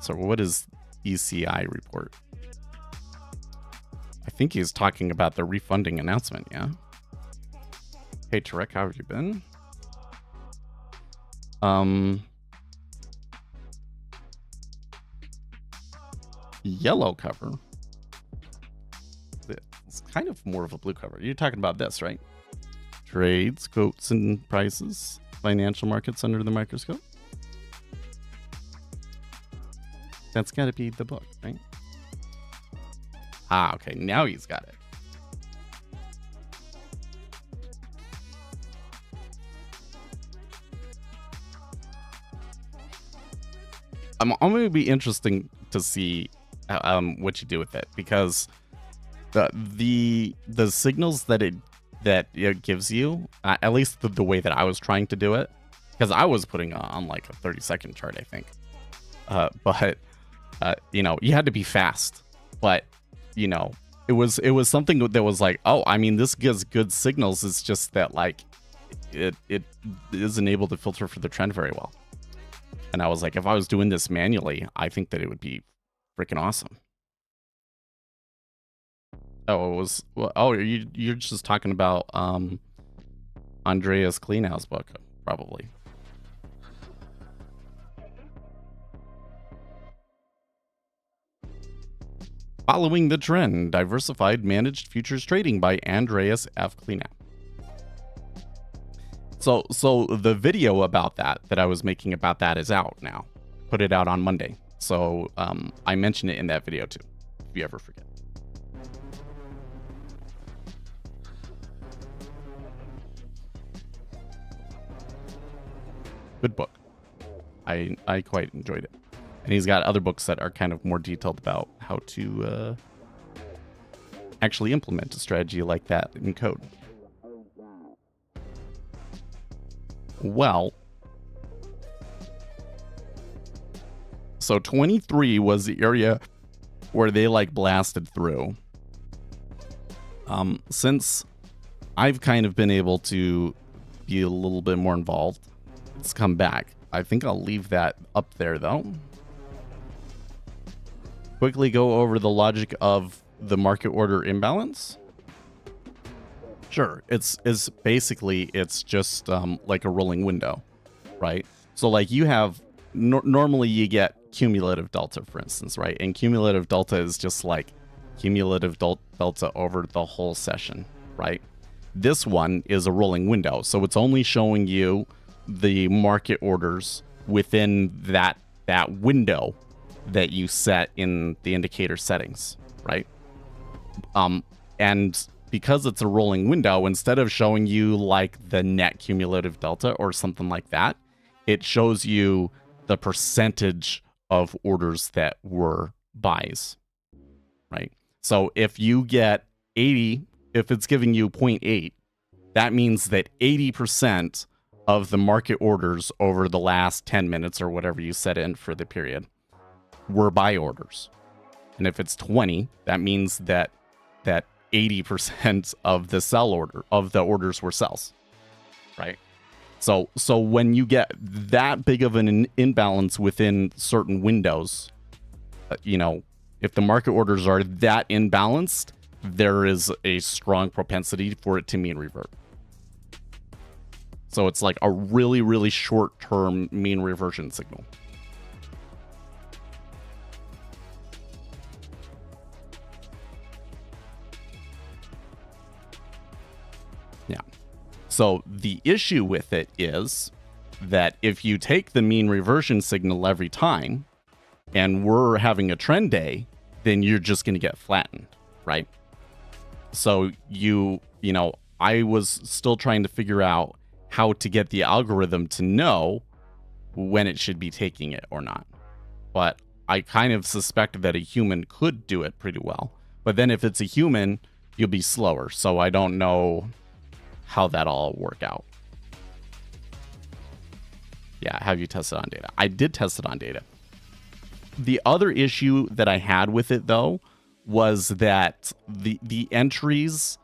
So what is ECI report? I think he's talking about the refunding announcement, yeah? Hey, Tarek, how have you been? Yellow cover. It's kind of more of a blue cover. You're talking about this, right? Trades, quotes, and prices. Financial markets under the microscope. That's got to be the book, right? Ah, okay. Now he's got it. I'm going to be interesting to see what you do with it, because the signals that it gives you, at least the way that I was trying to do it, because I was putting on like a 30-second chart, I think. But you had to be fast, but it was something that was like, oh, I mean, this gives good signals. It's just that like it isn't able to filter for the trend very well. And I was like, if I was doing this manually, I think that it would be freaking awesome. Oh, it was. Well, oh, you're just talking about Andreas Kleinau's book, probably. Following the Trend, Diversified Managed Futures Trading by Andreas F. Kleinau. So the video about that I was making about that is out now. Put it out on Monday. So I mentioned it in that video too, if you ever forget. Good book. I quite enjoyed it. And he's got other books that are kind of more detailed about how to actually implement a strategy like that in code. Well, so 23 was the area where they like blasted through. Since I've kind of been able to be a little bit more involved, it's come back. I think I'll leave that up there though. Quickly go over the logic of the market order imbalance. Sure, it's basically just like a rolling window, right? So like you have normally you get cumulative delta, for instance, right? And cumulative delta is just like cumulative delta over the whole session, right? This one is a rolling window, so it's only showing you the market orders within that window that you set in the indicator settings, right? And because it's a rolling window, instead of showing you like the net cumulative delta or something like that, it shows you the percentage of orders that were buys, right? So if you get 80, if it's giving you 0.8, that means that 80% of the market orders over the last 10 minutes or whatever you set in for the period were buy orders. And if it's 20, that means that 80% of the orders were sells, right? So when you get that big of an imbalance within certain windows, if the market orders are that imbalanced, there is a strong propensity for it to mean revert. So it's like a really, really short-term mean reversion signal. Yeah. So the issue with it is that if you take the mean reversion signal every time and we're having a trend day, then you're just going to get flattened, right? So I was still trying to figure out how to get the algorithm to know when it should be taking it or not. But I kind of suspect that a human could do it pretty well. But then if it's a human, you'll be slower. So I don't know how that'll all work out. Yeah, have you tested on data? I did test it on data. The other issue that I had with it, though, was that the entries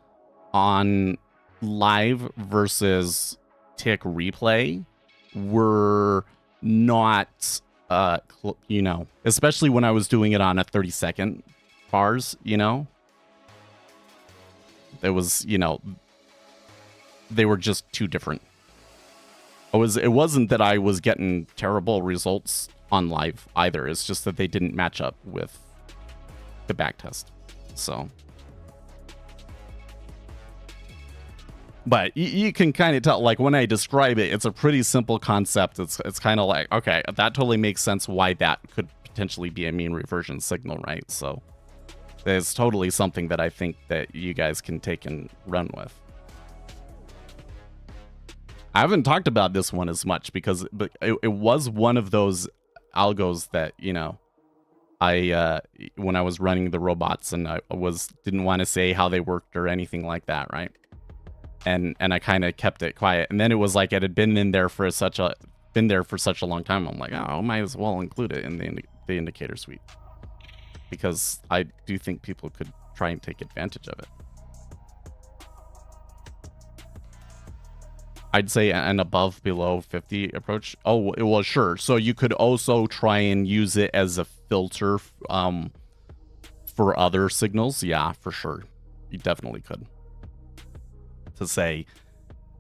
on live versus tick replay were not, especially when I was doing it on a 30-second bars, It was, they were just too different. It wasn't that I was getting terrible results on live either. It's just that they didn't match up with the backtest. So, but you can kind of tell, like when I describe it, it's a pretty simple concept. It's kind of like, okay, that totally makes sense why that could potentially be a mean reversion signal, right? So there's totally something that I think that you guys can take and run with. I haven't talked about this one as much because it was one of those algos that, I when I was running the robots and I didn't want to say how they worked or anything like that, right? And I kind of kept it quiet. And then it was like it had been there for such a long time. I'm like, oh, I might as well include it in the indicator suite because I do think people could try and take advantage of it. I'd say an above below 50 approach. Oh, well, sure. So you could also try and use it as a filter for other signals. Yeah, for sure. You definitely could. To say,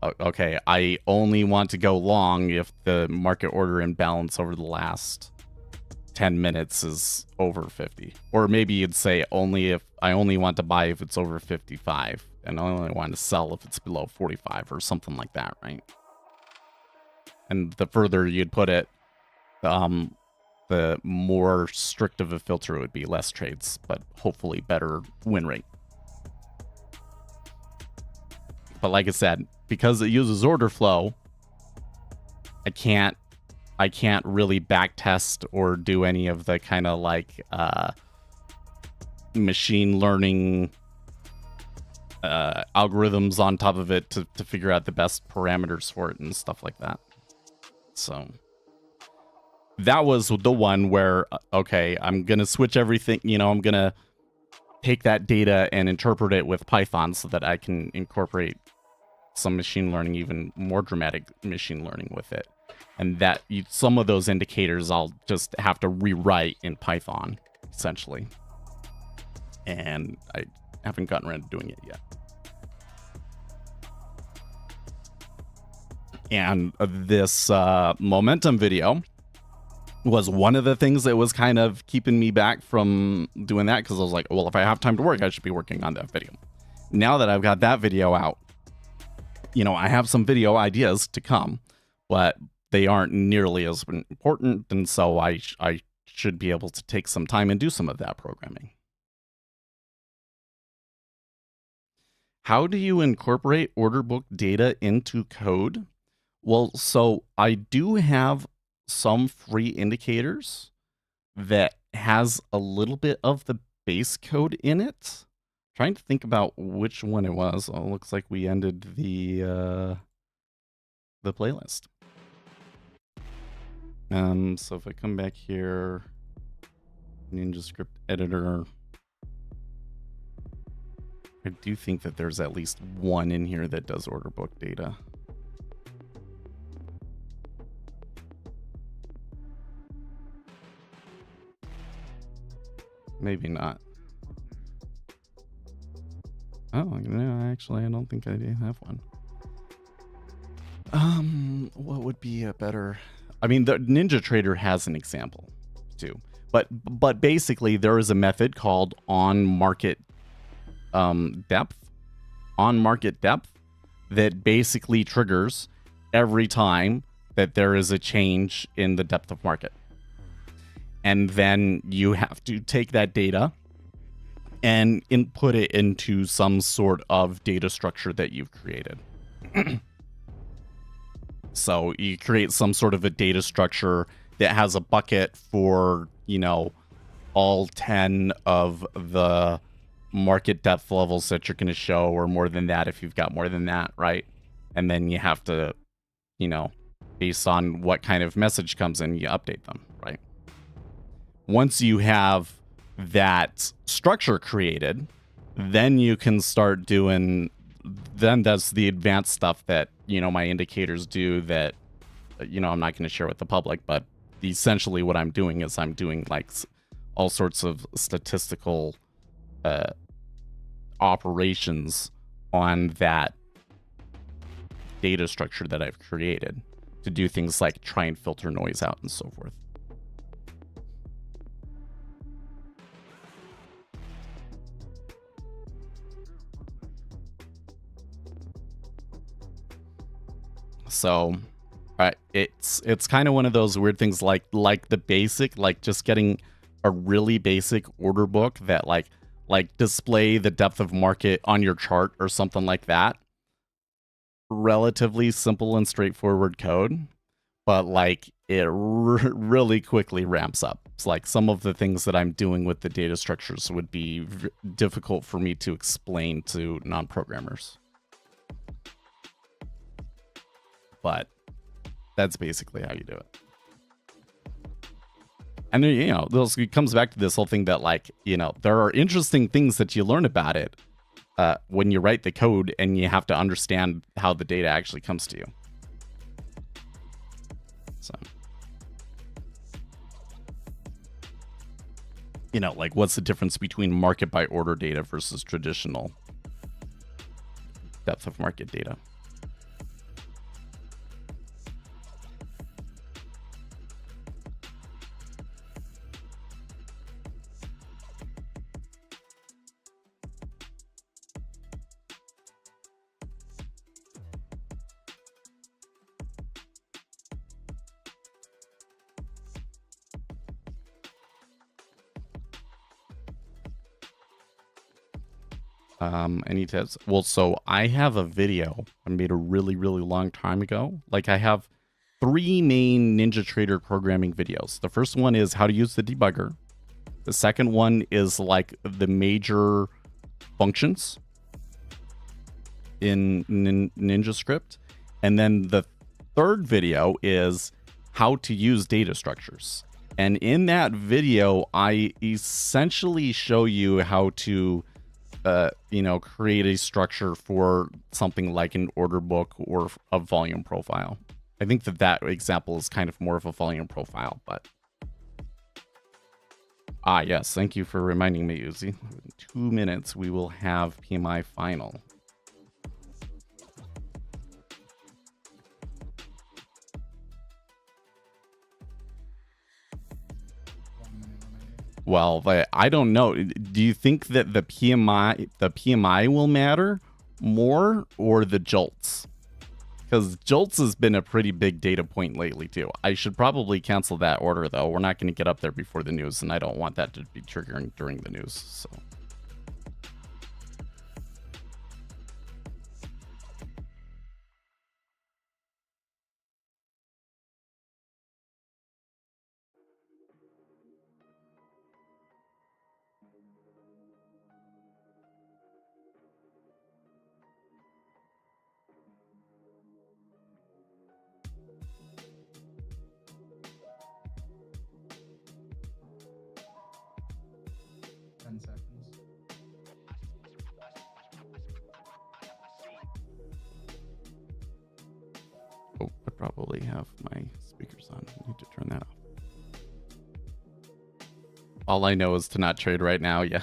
okay, I only want to go long if the market order imbalance over the last 10 minutes is over 50. Or maybe you'd say I only want to buy if it's over 55. And I only want to sell if it's below 45 or something like that, right? And the further you'd put it, the more strict of a filter it would be. Less trades, but hopefully better win rate. But like I said, because it uses order flow, I can't really backtest or do any of the kind of like machine learning algorithms on top of it to figure out the best parameters for it and stuff like that. So that was the one where, okay, I'm going to switch everything, I'm going to take that data and interpret it with Python so that I can incorporate some machine learning, even more dramatic machine learning with it. And that some of those indicators I'll just have to rewrite in Python, essentially. And I haven't gotten around to doing it yet. And this momentum video was one of the things that was kind of keeping me back from doing that, because I was like, well, if I have time to work, I should be working on that video. Now that I've got that video out, I have some video ideas to come, but they aren't nearly as important, and so I should be able to take some time and do some of that programming. How do you incorporate order book data into code? Well, so I do have some free indicators that has a little bit of the base code in it. Trying to think about which one it was. Oh, it looks like we ended the playlist. So if I come back here, Ninja Script Editor, I do think that there's at least one in here that does order book data. Maybe not. Oh, no, actually, I don't think I do have one. What would be a better? I mean, the Ninja Trader has an example too, but basically there is a method called on market depth that basically triggers every time that there is a change in the depth of market. And then you have to take that data and input it into some sort of data structure that you've created. So you create some sort of a data structure that has a bucket for, all 10 of the market depth levels that you're going to show, or more than that if you've got more than that, right? And then you have to, based on what kind of message comes in, you update them, right? Once you have that structure created, then you can start doing, then that's the advanced stuff that, my indicators do that, I'm not going to share with the public, but essentially what I'm doing is I'm doing like all sorts of statistical operations on that data structure that I've created to do things like try and filter noise out and so forth. So it's kind of one of those weird things like the basic, like just getting a really basic order book that like display the depth of market on your chart or something like that. Relatively simple and straightforward code, but like it really quickly ramps up. It's like some of the things that I'm doing with the data structures would be difficult for me to explain to non-programmers. But that's basically how you do it. And then, it comes back to this whole thing that like, there are interesting things that you learn about it when you write the code, and you have to understand how the data actually comes to you. So, like what's the difference between market by order data versus traditional depth of market data? Any tips? Well, so I have a video I made a really, really long time ago. Like I have 3 main Ninja Trader programming videos. The first one is how to use the debugger. The second one is like the major functions in Ninja Script. And then the third video is how to use data structures. And in that video, I essentially show you how to create a structure for something like an order book or a volume profile. I think that example is kind of more of a volume profile, but yes, thank you for reminding me, Uzi. In 2 minutes we will have PMI final. Well, I don't know. Do you think that the PMI will matter more, or the jolts? Because jolts has been a pretty big data point lately too. I should probably cancel that order though. We're not going to get up there before the news, and I don't want that to be triggering during the news. So. Oh, I probably have my speakers on. I need to turn that off. All I know is to not trade right now, yeah.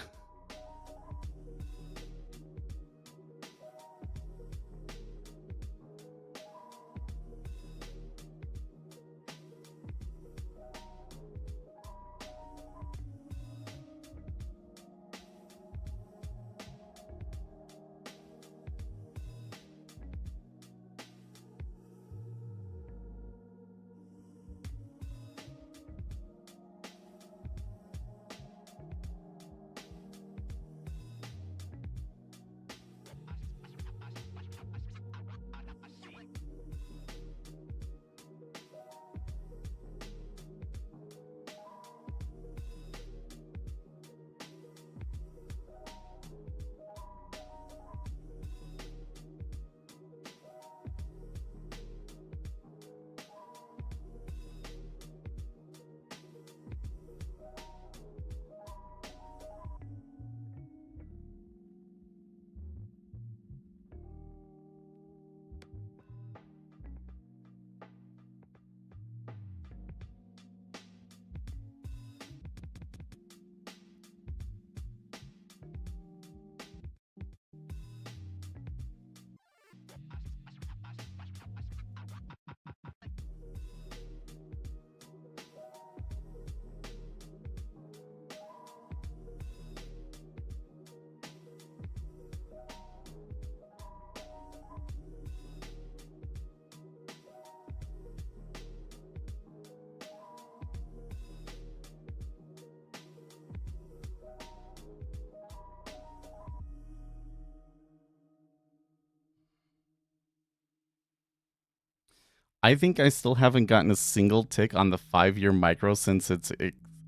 I think I still haven't gotten a single tick on the 5-year micro since its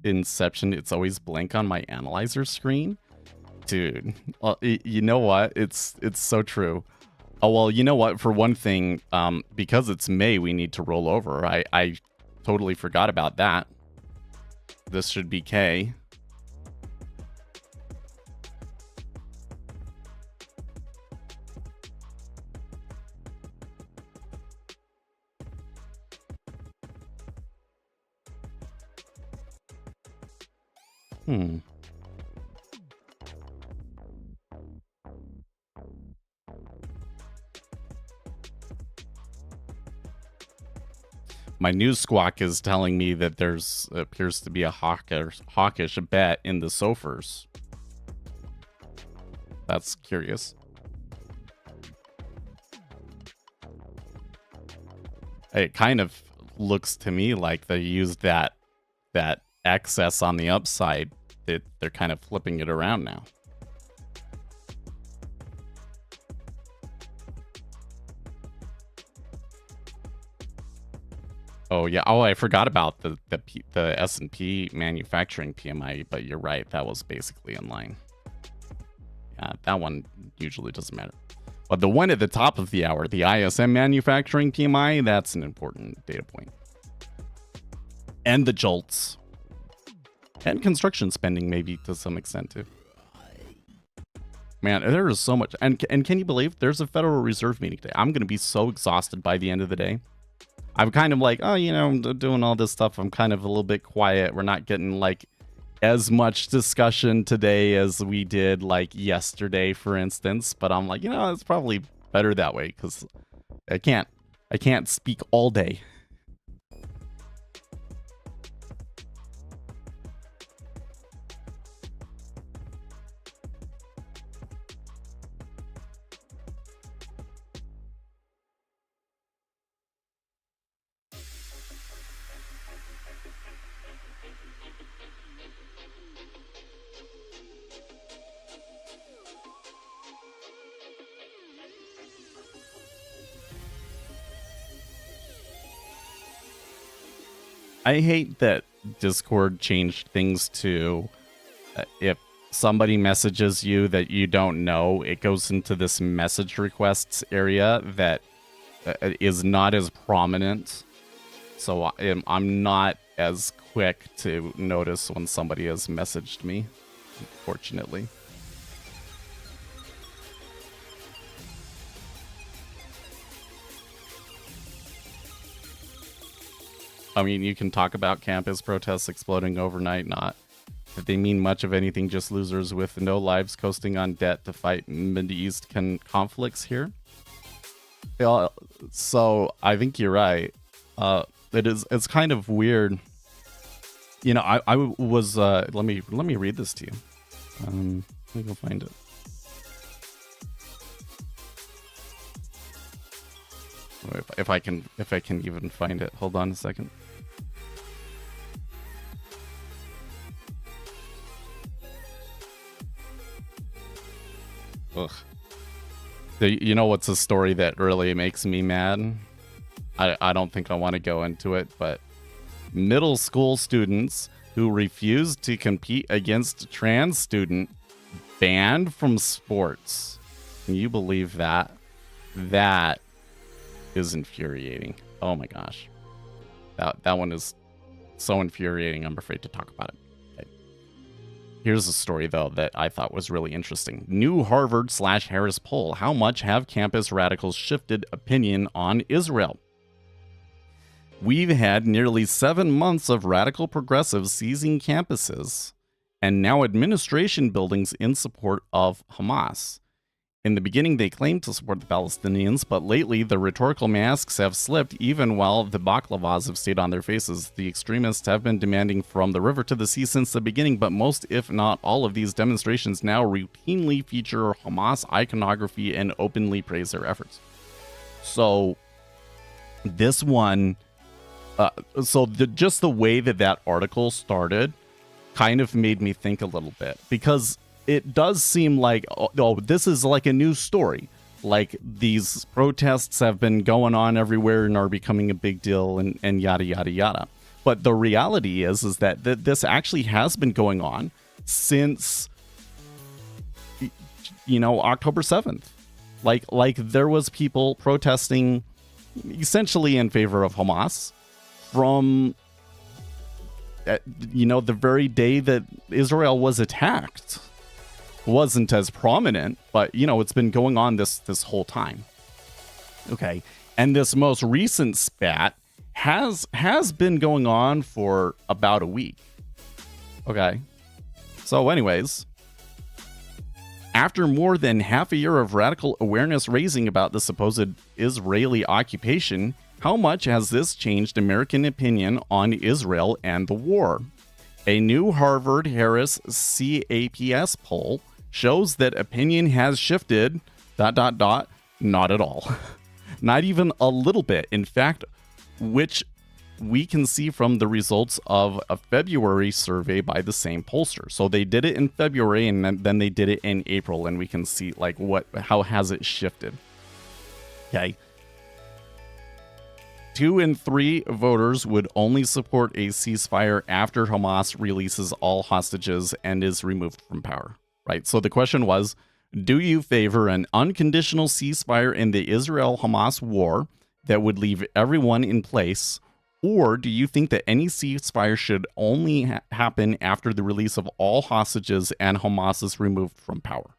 inception. It's always blank on my analyzer screen. Dude, you know what? It's so true. Oh, well, you know what? For one thing, because it's May, we need to roll over. I totally forgot about that. This should be K. My news squawk is telling me that there's appears to be a hawkish bet in the SOFRs. That's curious. It kind of looks to me like they used that excess on the upside. They're kind of flipping it around now. Oh yeah. Oh, I forgot about the S&P manufacturing PMI, but you're right. That was basically in line. Yeah, that one usually doesn't matter. But the one at the top of the hour, the ISM manufacturing PMI, that's an important data point. And the JOLTS. And construction spending, maybe to some extent too. Man, there is so much. And can you believe there's a Federal Reserve meeting today? I'm going to be so exhausted by the end of the day. I'm kind of like, oh, you know, I'm doing all this stuff. I'm kind of a little bit quiet. We're not getting like as much discussion today as we did like yesterday, for instance. But I'm like, you know, it's probably better that way because I can't speak all day. I hate that Discord changed things to if somebody messages you that you don't know, it goes into this message requests area that is not as prominent. So I'm not as quick to notice when somebody has messaged me, unfortunately. I mean, you can talk about campus protests exploding overnight, not that they mean much of anything, just losers with no lives coasting on debt to fight Mideast conflicts here. Yeah, so I think you're right. It's kind of weird. You know, I was let me read this to you. Let me go find it. If I can even find it. Hold on a second. Ugh. You know what's a story that really makes me mad? I don't think I want to go into it, but middle school students who refused to compete against a trans student banned from sports. Can you believe that? That is infuriating. Oh my gosh. That one is so infuriating, I'm afraid to talk about it. Okay. Here's a story, though, that I thought was really interesting. New Harvard/Harris poll. How much have campus radicals shifted opinion on Israel? We've had nearly 7 months of radical progressives seizing campuses and now administration buildings in support of Hamas. In the beginning, they claimed to support the Palestinians, but lately the rhetorical masks have slipped even while the baklavas have stayed on their faces. The extremists have been demanding from the river to the sea since the beginning, but most, if not all, of these demonstrations now routinely feature Hamas iconography and openly praise their efforts. So, this one... just the way that article started kind of made me think a little bit, because it does seem like, oh, this is like a news story. like these protests have been going on everywhere and are becoming a big deal and yada, yada, yada. But the reality is that this actually has been going on since, October 7th. Like there was people protesting essentially in favor of Hamas from, the very day that Israel was attacked. Wasn't as prominent, but it's been going on this whole time. Okay, and this most recent spat has been going on for about a week. Okay, so anyways, after more than half a year of radical awareness raising about the supposed Israeli occupation, how much has this changed American opinion on Israel and the war? A new Harvard-Harris CAPS poll shows that opinion has shifted, ... not at all. Not even a little bit. In fact, which we can see from the results of a February survey by the same pollster. So they did it in February and then they did it in April, and we can see how has it shifted. Okay. 2 in 3 voters would only support a ceasefire after Hamas releases all hostages and is removed from power. Right. So the question was, do you favor an unconditional ceasefire in the Israel-Hamas war that would leave everyone in place, or do you think that any ceasefire should only happen after the release of all hostages and Hamas is removed from power?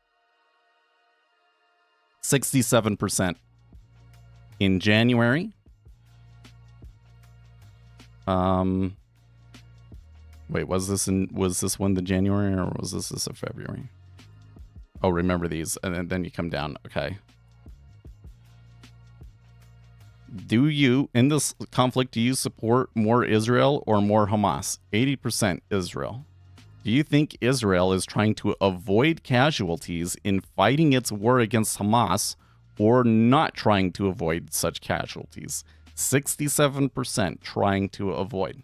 67% in January. Wait, was this one the January or was this a February? Oh, remember these, and then you come down. Okay. Do you, in this conflict, do you support more Israel or more Hamas? 80% Israel. Do you think Israel is trying to avoid casualties in fighting its war against Hamas or not trying to avoid such casualties? 67% trying to avoid.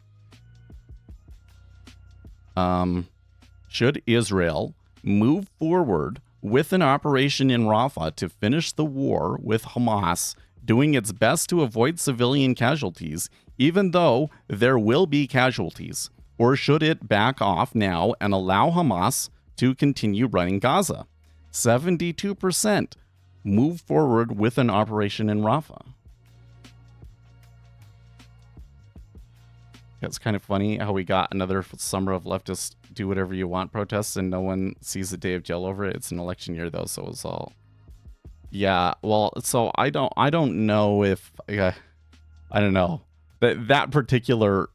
Should Israel move forward with an operation in Rafah to finish the war with Hamas, doing its best to avoid civilian casualties, even though there will be casualties? Or should it back off now and allow Hamas to continue running Gaza? 72% move forward with an operation in Rafah. It's kind of funny how we got another summer of leftist do whatever you want protests and no one sees the day of jail over it. It's an election year though, so it's all... Yeah, well, so I don't know if... I don't know. That particular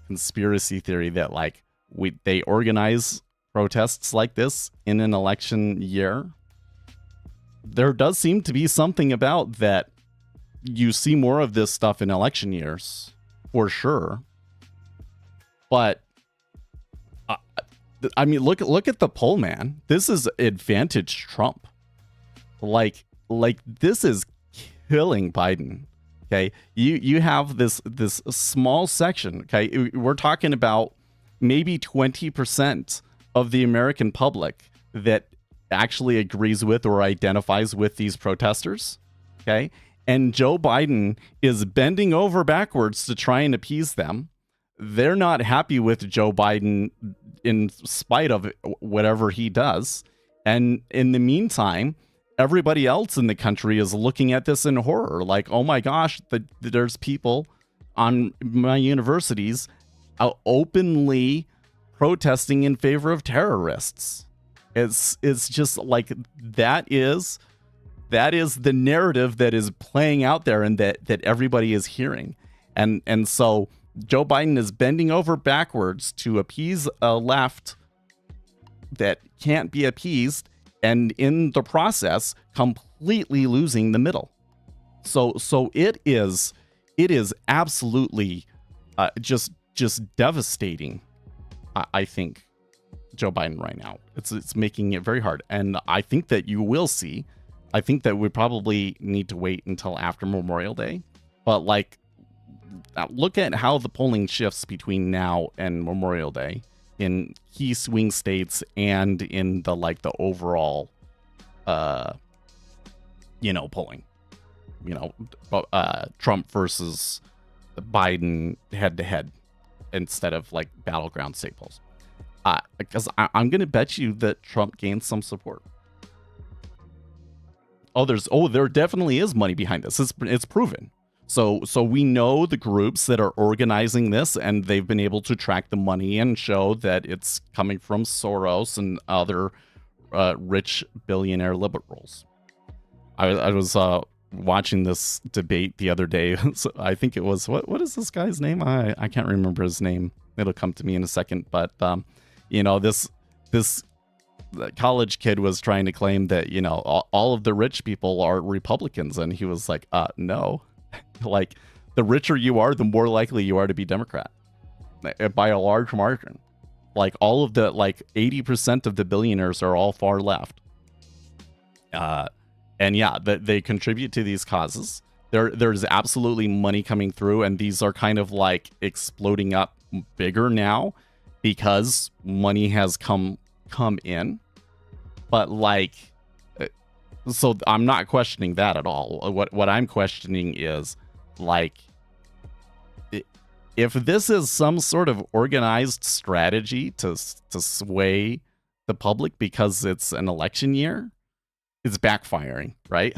conspiracy theory that they organize protests like this in an election year, there does seem to be something about that. You see more of this stuff in election years. For sure. But I mean, look at the poll, man. This is advantage Trump. Like this is killing Biden. Okay, you have this small section. Okay, we're talking about maybe 20% of the American public that actually agrees with or identifies with these protesters. Okay. And Joe Biden is bending over backwards to try and appease them. They're not happy with Joe Biden in spite of whatever he does. And in the meantime, everybody else in the country is looking at this in horror. Like, oh my gosh, there's people on my universities openly protesting in favor of terrorists. It's just like that is the narrative that is playing out there and that everybody is hearing. And so Joe Biden is bending over backwards to appease a left that can't be appeased, and in the process completely losing the middle. So it is absolutely just devastating. I think Joe Biden right now, it's making it very hard. And I think that you will see, I think that we probably need to wait until after Memorial Day. But look at how the polling shifts between now and Memorial Day in key swing states and in the overall polling. Trump versus Biden head to head instead of like battleground state polls. Because I'm going to bet you that Trump gained some support. There definitely is money behind this. It's proven. So we know the groups that are organizing this, and they've been able to track the money and show that it's coming from Soros and other rich billionaire liberals. I was watching this debate the other day. So I think it was what is this guy's name? I can't remember his name. It'll come to me in a second. But this college kid was trying to claim that all of the rich people are Republicans, and he was like, no. Like, the richer you are, the more likely you are to be Democrat by a large margin. Like, all of the 80% of the billionaires are all far left. And yeah, they contribute to these causes. There's absolutely money coming through, and these are kind of like exploding up bigger now because money has come in. But so I'm not questioning that at all. What I'm questioning is, if this is some sort of organized strategy to sway the public because it's an election year, it's backfiring, right?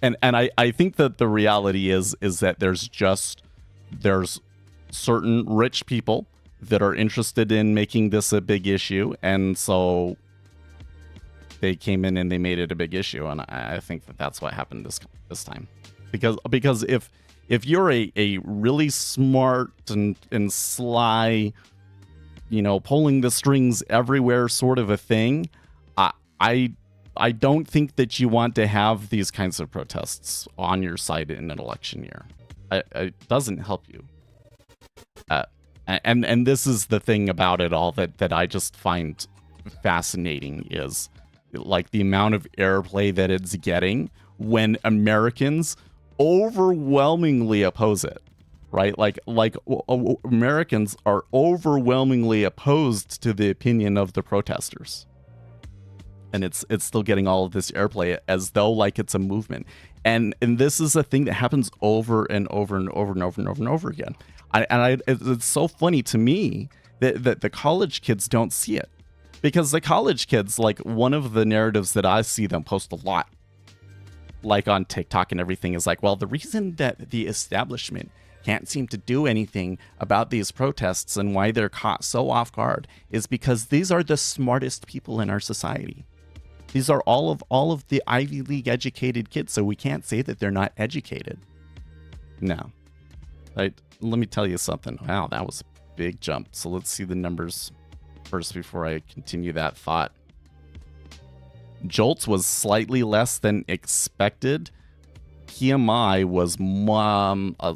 and I think that the reality is that there's certain rich people that are interested in making this a big issue, and so they came in and they made it a big issue, and I think that that's what happened this time. Because if you're a really smart and sly, pulling the strings everywhere sort of a thing, I don't think that you want to have these kinds of protests on your side in an election year. It doesn't help you. And this is the thing about it all that I just find fascinating is the amount of airplay that it's getting when Americans overwhelmingly oppose it, right? Americans are overwhelmingly opposed to the opinion of the protesters. And it's still getting all of this airplay as though it's a movement. And this is a thing that happens over and over and over and over and over and over again. It's so funny to me that the college kids don't see it. Because the college kids, one of the narratives that I see them post a lot, on TikTok and everything, is well, the reason that the establishment can't seem to do anything about these protests and why they're caught so off guard is because these are the smartest people in our society. These are all of the Ivy League educated kids, so we can't say that they're not educated. No. Let me tell you something. Wow, that was a big jump. So let's see the numbers first before I continue that thought. Jolts was slightly less than expected. PMI was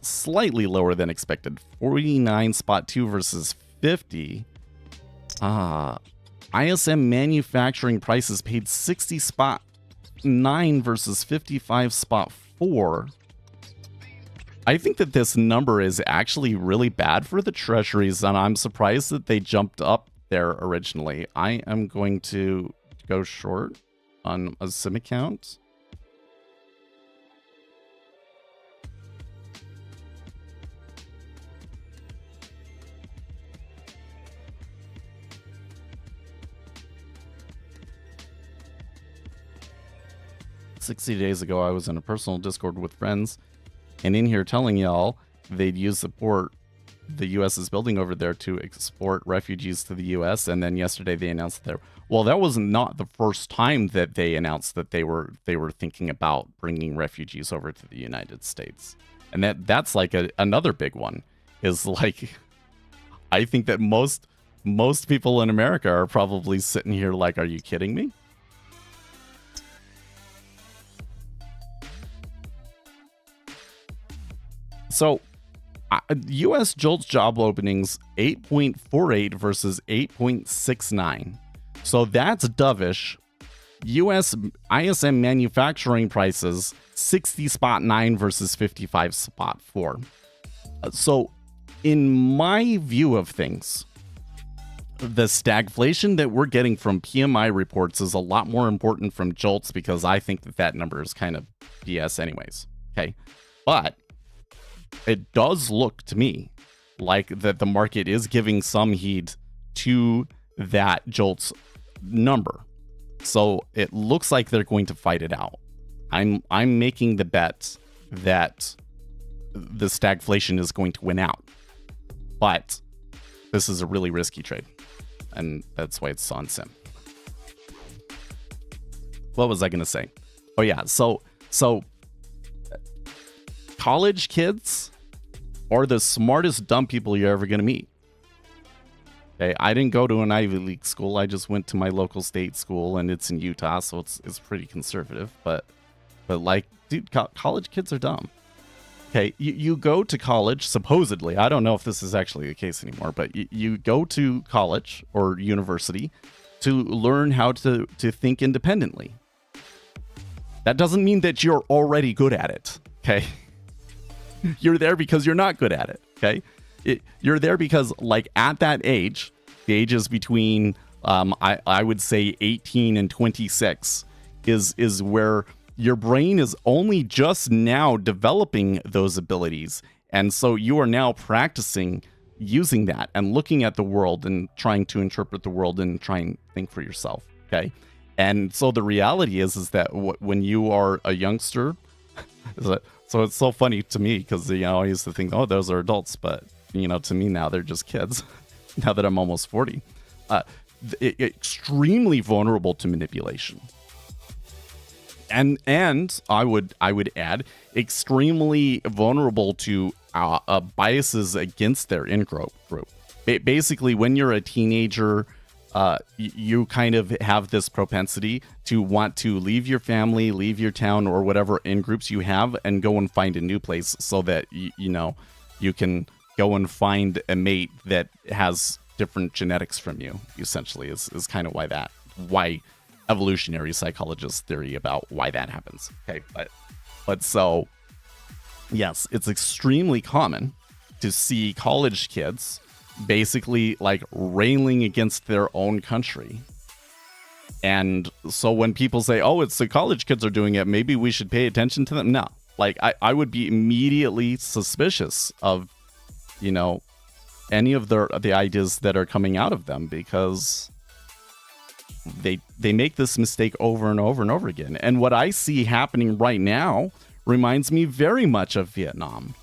slightly lower than expected. 49.2 versus 50. ISM manufacturing prices paid 60.9 versus 55.4. I think that this number is actually really bad for the treasuries, and I'm surprised that they jumped up there originally. I am going to go short on a sim account. $60 days ago, I was in a personal Discord with friends, and in here telling y'all they'd use the port the U.S. is building over there to export refugees to the U.S. And then yesterday they announced that that was not the first time that they announced that they were thinking about bringing refugees over to the United States. And that's another big one is I think that most people in America are probably sitting here are you kidding me? So, U.S. JOLTS job openings 8.48 versus 8.69. So that's dovish. U.S. ISM manufacturing prices 60.9 versus 55.4. So, in my view of things, the stagflation that we're getting from PMI reports is a lot more important from JOLTS, because I think that number is kind of BS anyways. Okay. But it does look to me like that the market is giving some heed to that JOLTS number. So it looks like they're going to fight it out. I'm making the bet that the stagflation is going to win out. But this is a really risky trade. And that's why it's on sim. What was I going to say? Oh yeah, so college kids are the smartest dumb people you're ever going to meet. Okay, I didn't go to an Ivy League school. I just went to my local state school, and it's in Utah, so it's pretty conservative. But like, dude, college kids are dumb. Okay, you go to college, supposedly. I don't know if this is actually the case anymore, but you go to college or university to learn how to think independently. That doesn't mean that you're already good at it, okay? You're there because you're not good at it, okay? You're there because, like, at that age, the ages between, I would say 18 and 26 is where your brain is only just now developing those abilities. And so you are now practicing using that and looking at the world and trying to interpret the world and try and think for yourself, okay? And so the reality is that when you are a youngster, so it's so funny to me because, you know, I used to think, oh, those are adults, but, you know, to me now they're just kids now that I'm almost 40. Extremely vulnerable to manipulation. And I would add, extremely vulnerable to biases against their in-group group. Basically, when you're a teenager, you kind of have this propensity to want to leave your family, leave your town, or whatever in-groups you have, and go and find a new place so that, you know, you can go and find a mate that has different genetics from you, essentially, is kind of why evolutionary psychologist theory about why that happens. Okay, but so yes, it's extremely common to see college kids basically like railing against their own country. And so when people say, oh, it's the college kids are doing it, maybe we should pay attention to them. No, like I would be immediately suspicious of, you know, any of the ideas that are coming out of them, because they make this mistake over and over and over again. And what I see happening right now reminds me very much of Vietnam.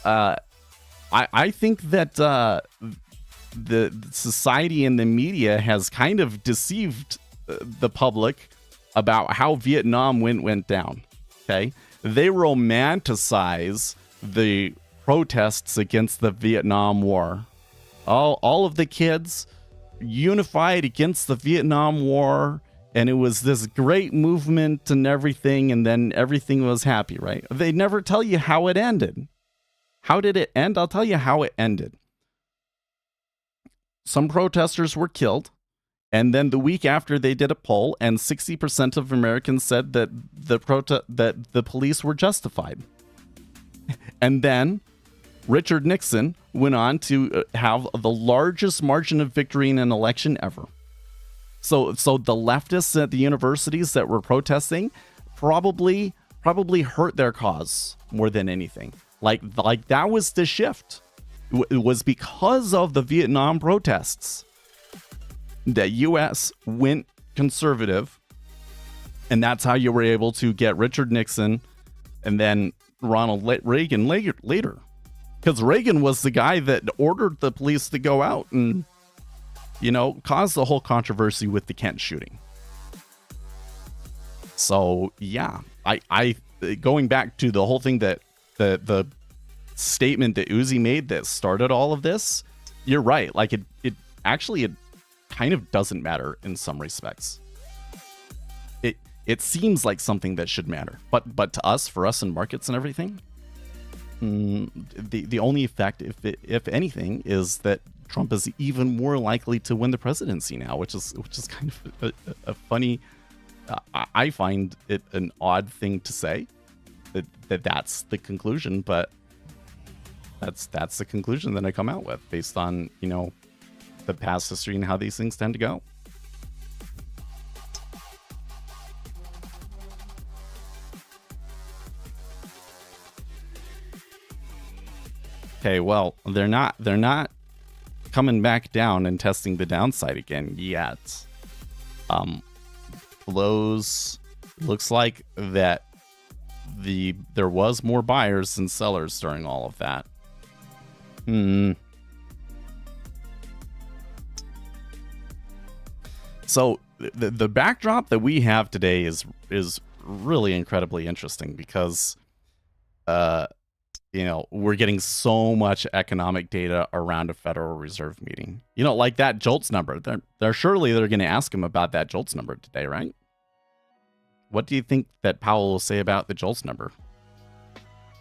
I think that the society and the media has kind of deceived the public about how Vietnam went down. Okay, they romanticize the protests against the Vietnam War. All of the kids unified against the Vietnam War, and it was this great movement and everything, and then everything was happy, right? They never tell you how it ended. How did it end? I'll tell you how it ended. Some protesters were killed, and then the week after they did a poll, and 60% of Americans said that the police were justified. And then Richard Nixon went on to have the largest margin of victory in an election ever. So the leftists at the universities that were protesting probably hurt their cause more than anything. Like that was the shift. It was because of the Vietnam protests that U.S. went conservative, and that's how you were able to get Richard Nixon and then Ronald Reagan later. Because Reagan was the guy that ordered the police to go out and, you know, caused the whole controversy with the Kent shooting. So, yeah, I going back to the whole thing that the statement that Uzi made that started all of this, you're right. Like it kind of doesn't matter in some respects. It seems like something that should matter, but to us, for us in markets and everything, the only effect, if anything, is that Trump is even more likely to win the presidency now, which is kind of a funny. I find it an odd thing to say that's the conclusion, but that's the conclusion that I come out with based on, you know, the past history and how these things tend to go. Okay, well, they're not coming back down and testing the downside again yet. Flows looks like that there was more buyers than sellers during all of that. So the backdrop that we have today is really incredibly interesting because we're getting so much economic data around a Federal Reserve meeting. Like that JOLTS number. They're going to ask him about that JOLTS number today, right? What do you think that Powell will say about the JOLTS number?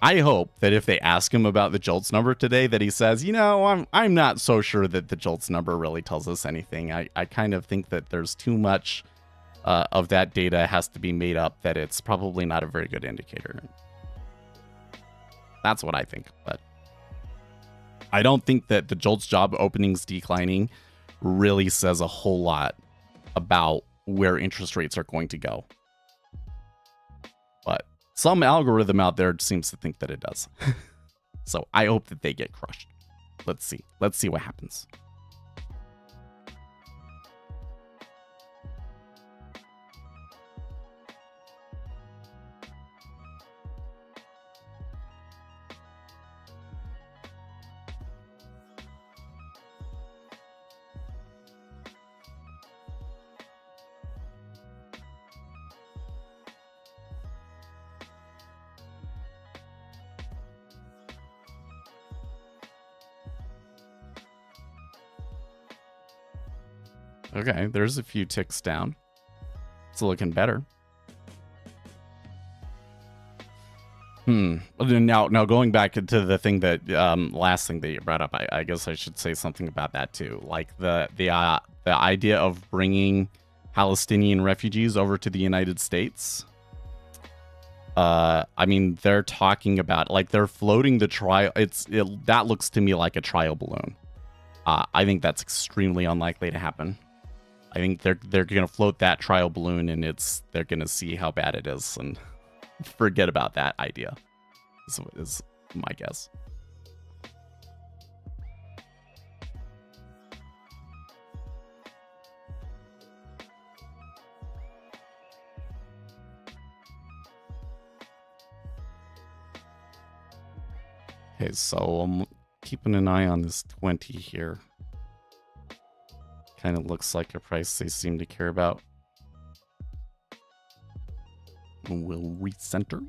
I hope that if they ask him about the JOLTS number today, that he says, I'm not so sure that the JOLTS number really tells us anything. I kind of think that there's too much of that data has to be made up, that it's probably not a very good indicator. That's what I think, but I don't think that the JOLTS job openings declining really says a whole lot about where interest rates are going to go. But some algorithm out there seems to think that it does. So I hope that they get crushed. Let's see. Let's see what happens. Okay, there's a few ticks down. It's looking better. Now going back into the thing that last thing that you brought up, I guess I should say something about that too. Like the idea of bringing Palestinian refugees over to the United States. I mean, they're talking about, like, they're floating the trial. That looks to me like a trial balloon. I think that's extremely unlikely to happen. I think they're going to float that trial balloon, and they're going to see how bad it is and forget about that idea. Is my guess. Okay, so I'm keeping an eye on this 20 here. Kind of looks like a price they seem to care about. We'll recenter.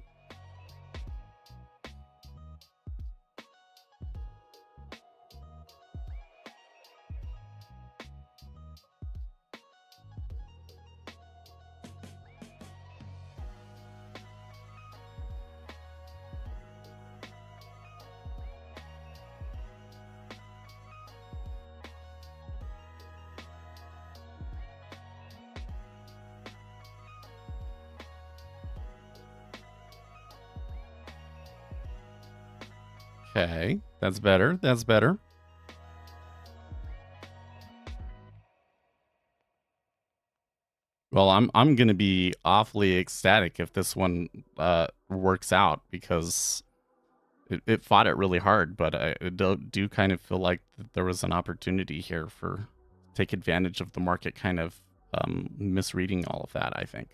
Okay, that's better. That's better. Well, I'm gonna be awfully ecstatic if this one works out, because it fought it really hard, but I do kind of feel like there was an opportunity here for take advantage of the market kind of misreading all of that, I think.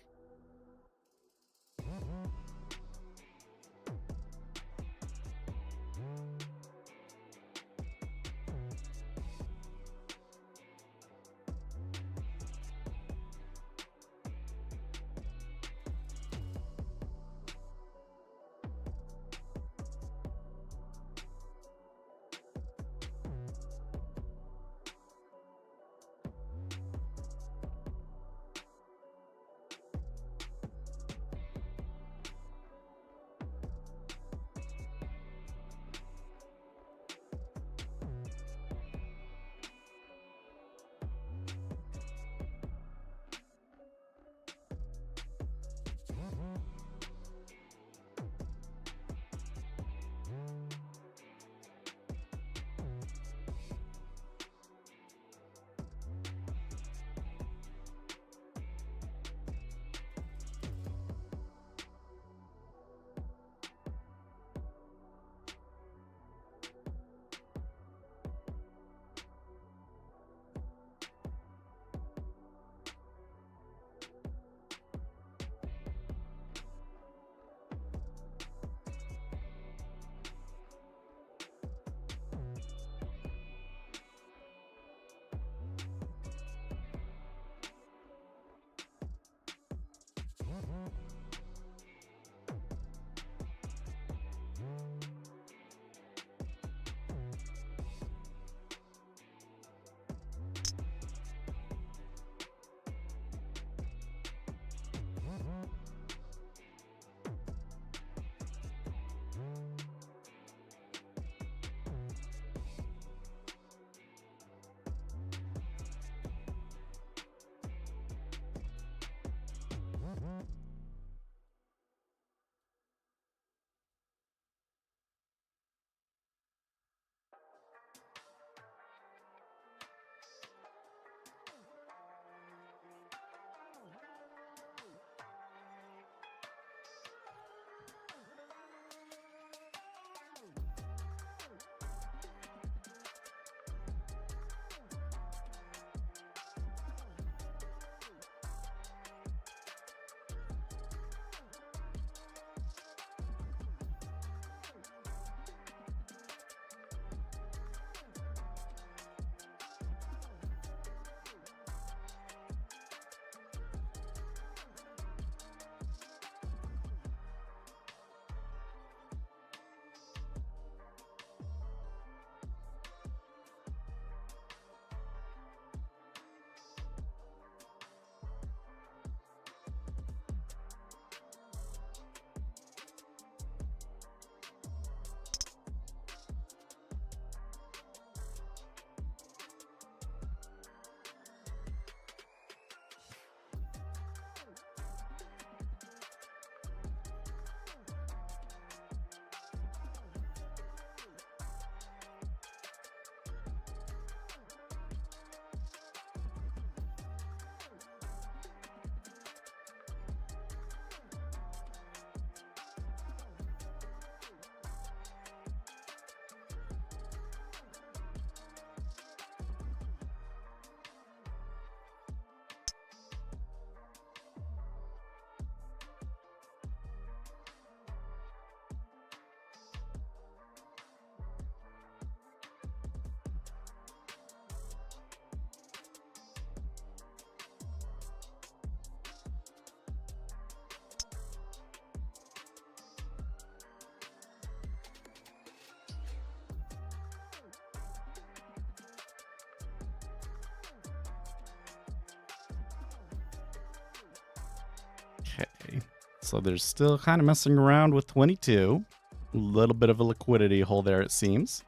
So they're still kind of messing around with 22. A little bit of a liquidity hole there, it seems.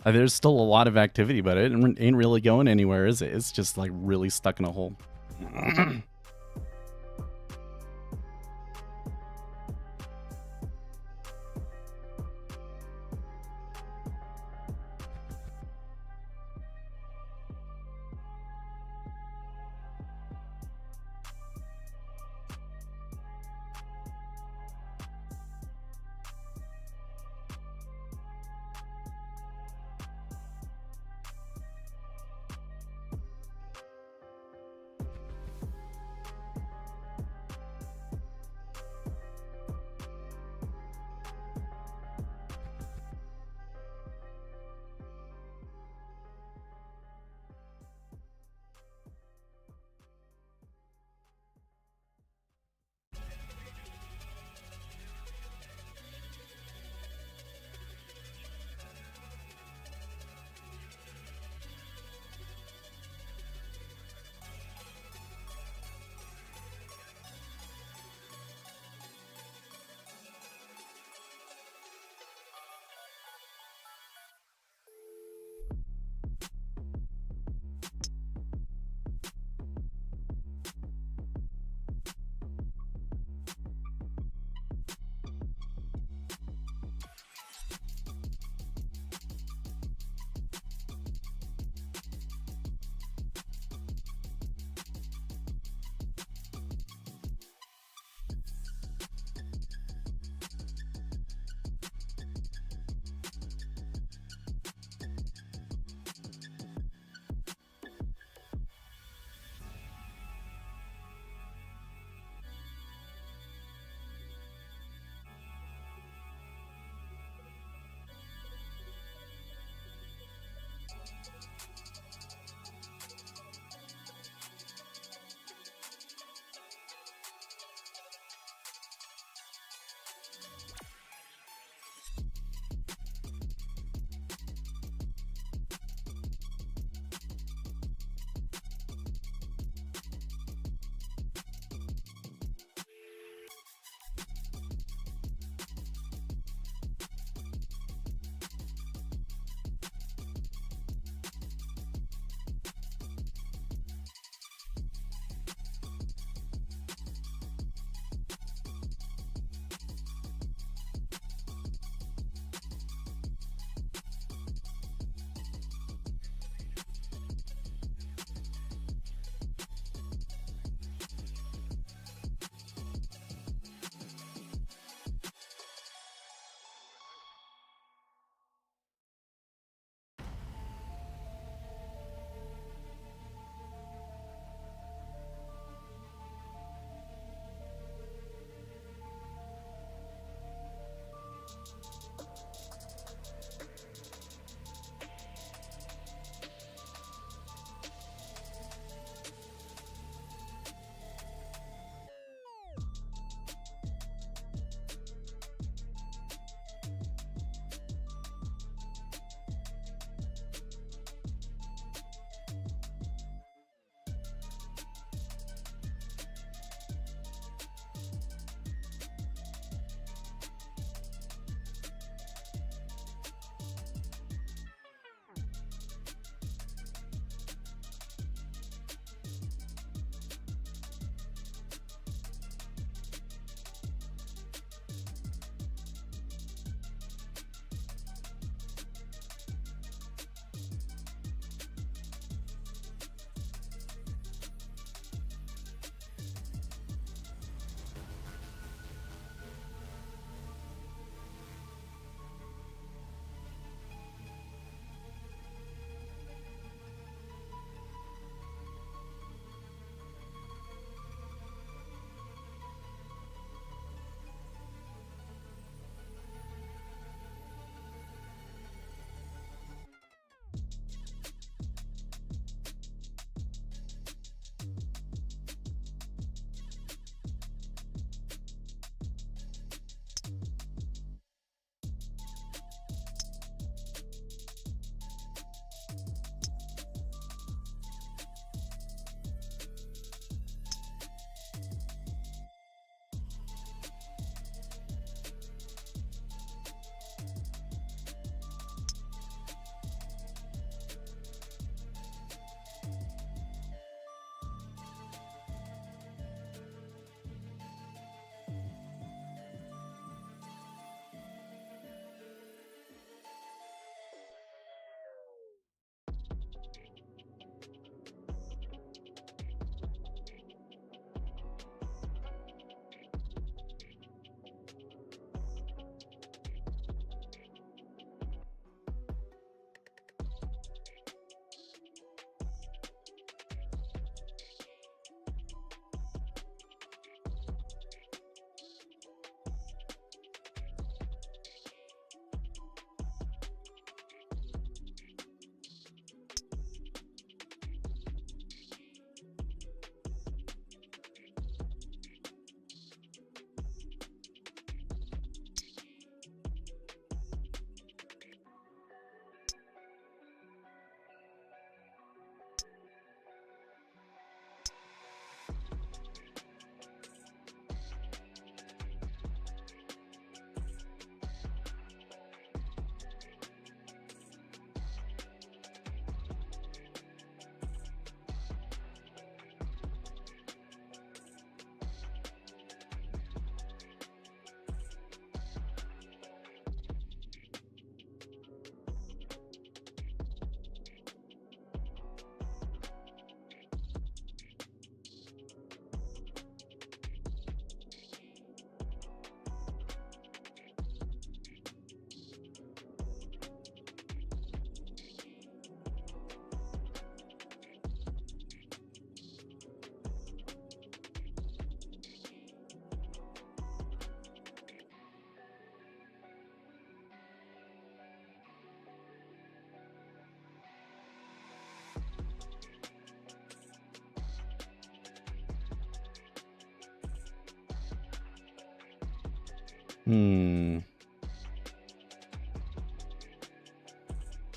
There's still a lot of activity, but it ain't really going anywhere, is it? It's just like really stuck in a hole.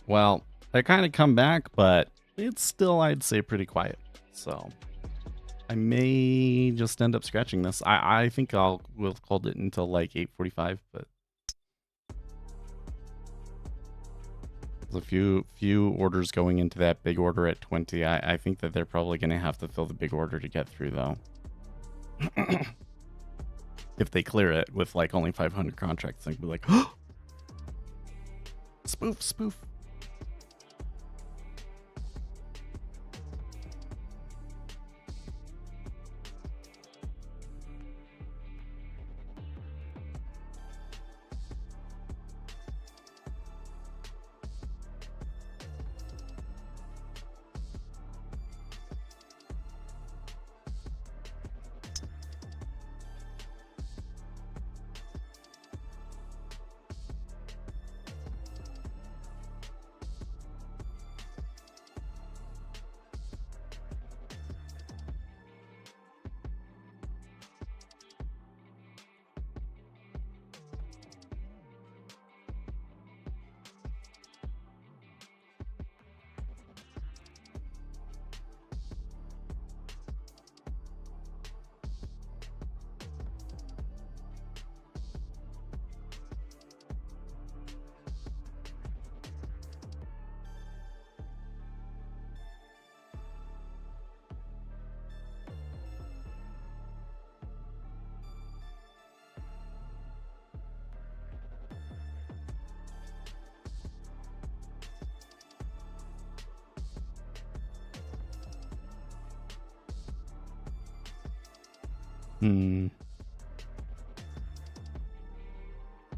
Well, I kind of come back, but it's still, I'd say, pretty quiet. So I may just end up scratching this. I think we'll hold it until like 8:45, but there's a few orders going into that big order at 20. I think that they're probably going to have to fill the big order to get through, though. If they clear it with like only 500 contracts, they'll be like, oh, spoof.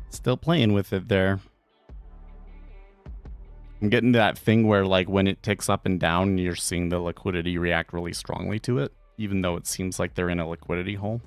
Still playing with it there. I'm getting to that thing where, like, when it ticks up and down, you're seeing the liquidity react really strongly to it, even though it seems like they're in a liquidity hole.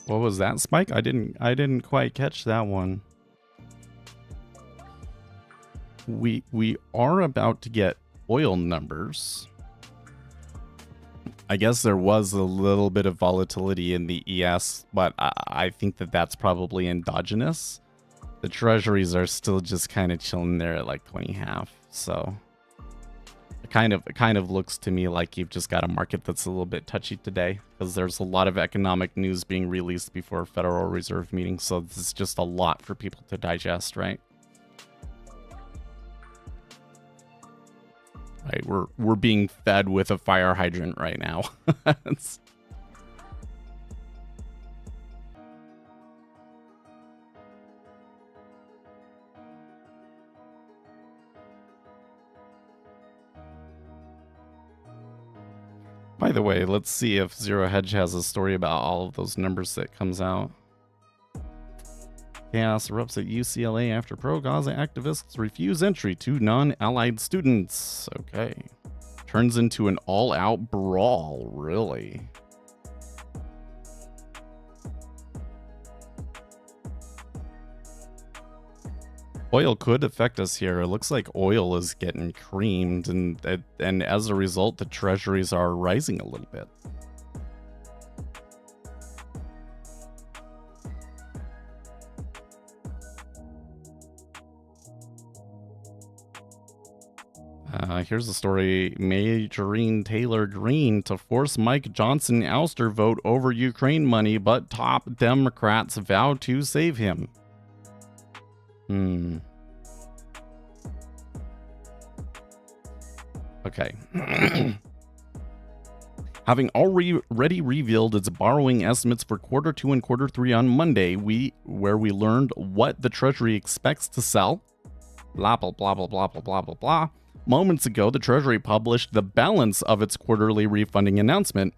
What was that, Spike? I didn't quite catch that one. We are about to get oil numbers. I guess there was a little bit of volatility in the ES, but I think that that's probably endogenous. The treasuries are still just kind of chilling there at like 20.5, so it kind of looks to me like you've just got a market that's a little bit touchy today, because there's a lot of economic news being released before Federal Reserve meetings, so this is just a lot for people to digest, right? Right, we're being fed with a fire hydrant right now. By the way, let's see if Zero Hedge has a story about all of those numbers that comes out. Chaos erupts at UCLA after pro-Gaza activists refuse entry to non-allied students. Okay. Turns into an all-out brawl, really. Oil could affect us here. It looks like oil is getting creamed, and as a result, the treasuries are rising a little bit. Here's the story. Majorine Taylor Greene to force Mike Johnson ouster vote over Ukraine money, but top Democrats vow to save him. Okay. Having already revealed its borrowing estimates for quarter 2 and quarter 3 on Monday, where we learned what the Treasury expects to sell, blah, blah, blah, blah, blah, blah, blah, blah, blah. Moments ago, the Treasury published the balance of its quarterly refunding announcement,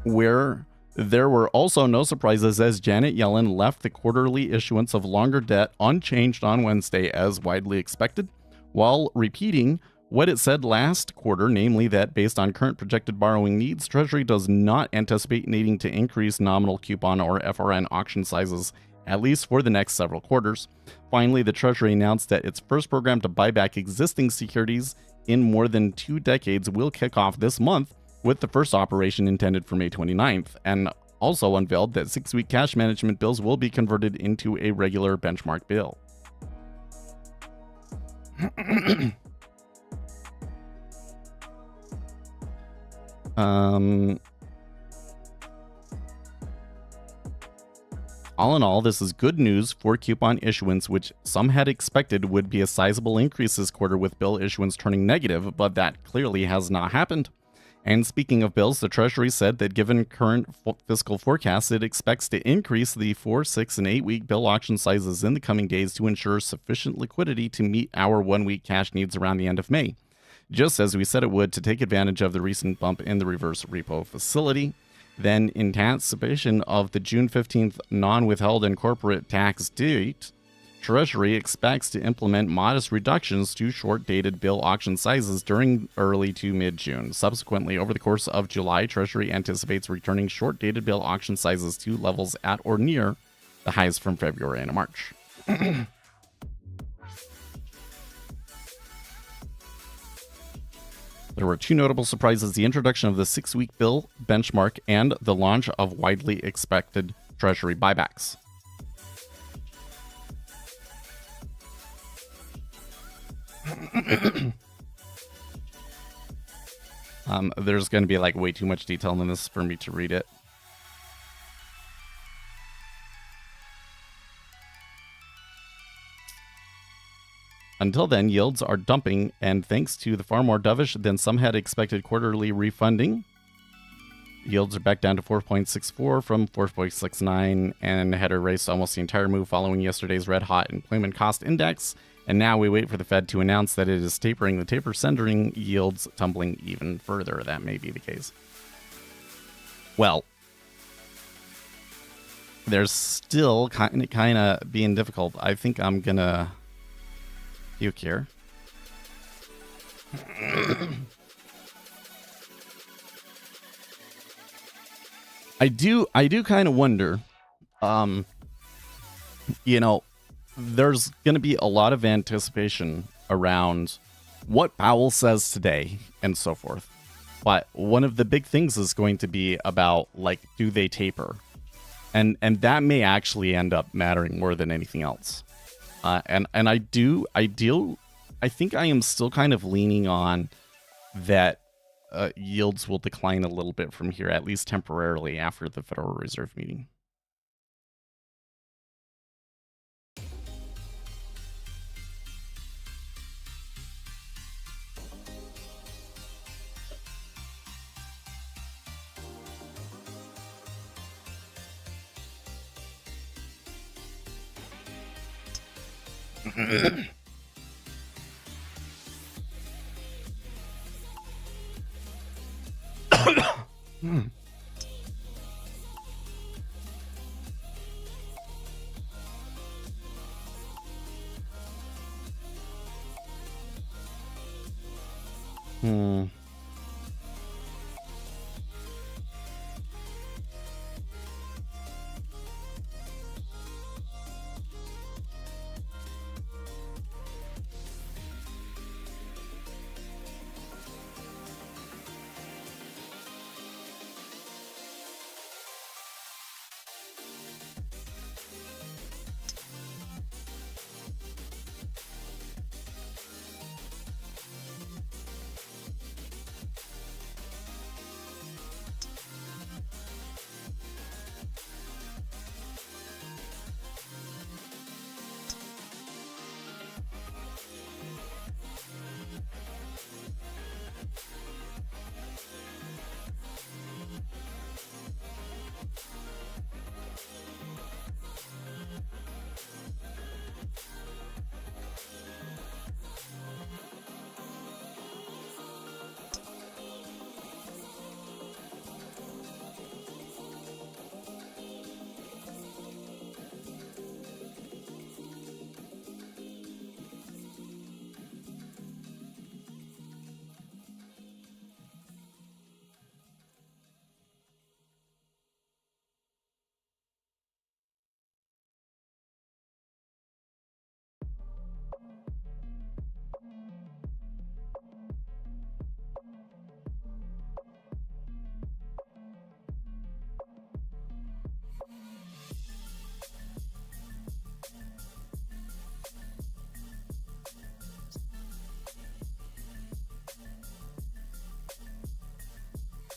where there were also no surprises as Janet Yellen left the quarterly issuance of longer debt unchanged on Wednesday as widely expected, while repeating what it said last quarter, namely that based on current projected borrowing needs, Treasury does not anticipate needing to increase nominal coupon or FRN auction sizes, at least for the next several quarters. Finally, the Treasury announced that its first program to buy back existing securities in more than 2 decades will kick off this month, with the first operation intended for May 29th, and also unveiled that 6-week cash management bills will be converted into a regular benchmark bill. All in all, this is good news for coupon issuance, which some had expected would be a sizable increase this quarter with bill issuance turning negative, but that clearly has not happened. And speaking of bills, the Treasury said that given current fiscal forecasts, it expects to increase the 4, 6, and 8-week bill auction sizes in the coming days to ensure sufficient liquidity to meet our 1-week cash needs around the end of May, just as we said it would to take advantage of the recent bump in the reverse repo facility. Then, in anticipation of the June 15th non-withheld and corporate tax date, Treasury expects to implement modest reductions to short-dated bill auction sizes during early to mid-June. Subsequently, over the course of July, Treasury anticipates returning short-dated bill auction sizes to levels at or near the highs from February and March. There were 2 notable surprises: the introduction of the 6-week bill benchmark and the launch of widely expected Treasury buybacks. There's going to be like way too much detail in this for me to read it. Until then, yields are dumping, and thanks to the far more dovish than some had expected quarterly refunding, yields are back down to 4.64 from 4.69 and had erased almost the entire move following yesterday's red-hot employment cost index. And now we wait for the Fed to announce that it is tapering the taper, sending yields tumbling even further. That may be the case. Well, there's still kind of being difficult. I think I'm going to puke here. I do kind of wonder, there's going to be a lot of anticipation around what Powell says today and so forth. But one of the big things is going to be about, like, do they taper? And that may actually end up mattering more than anything else. And I think I am still kind of leaning on that yields will decline a little bit from here, at least temporarily, after the Federal Reserve meeting.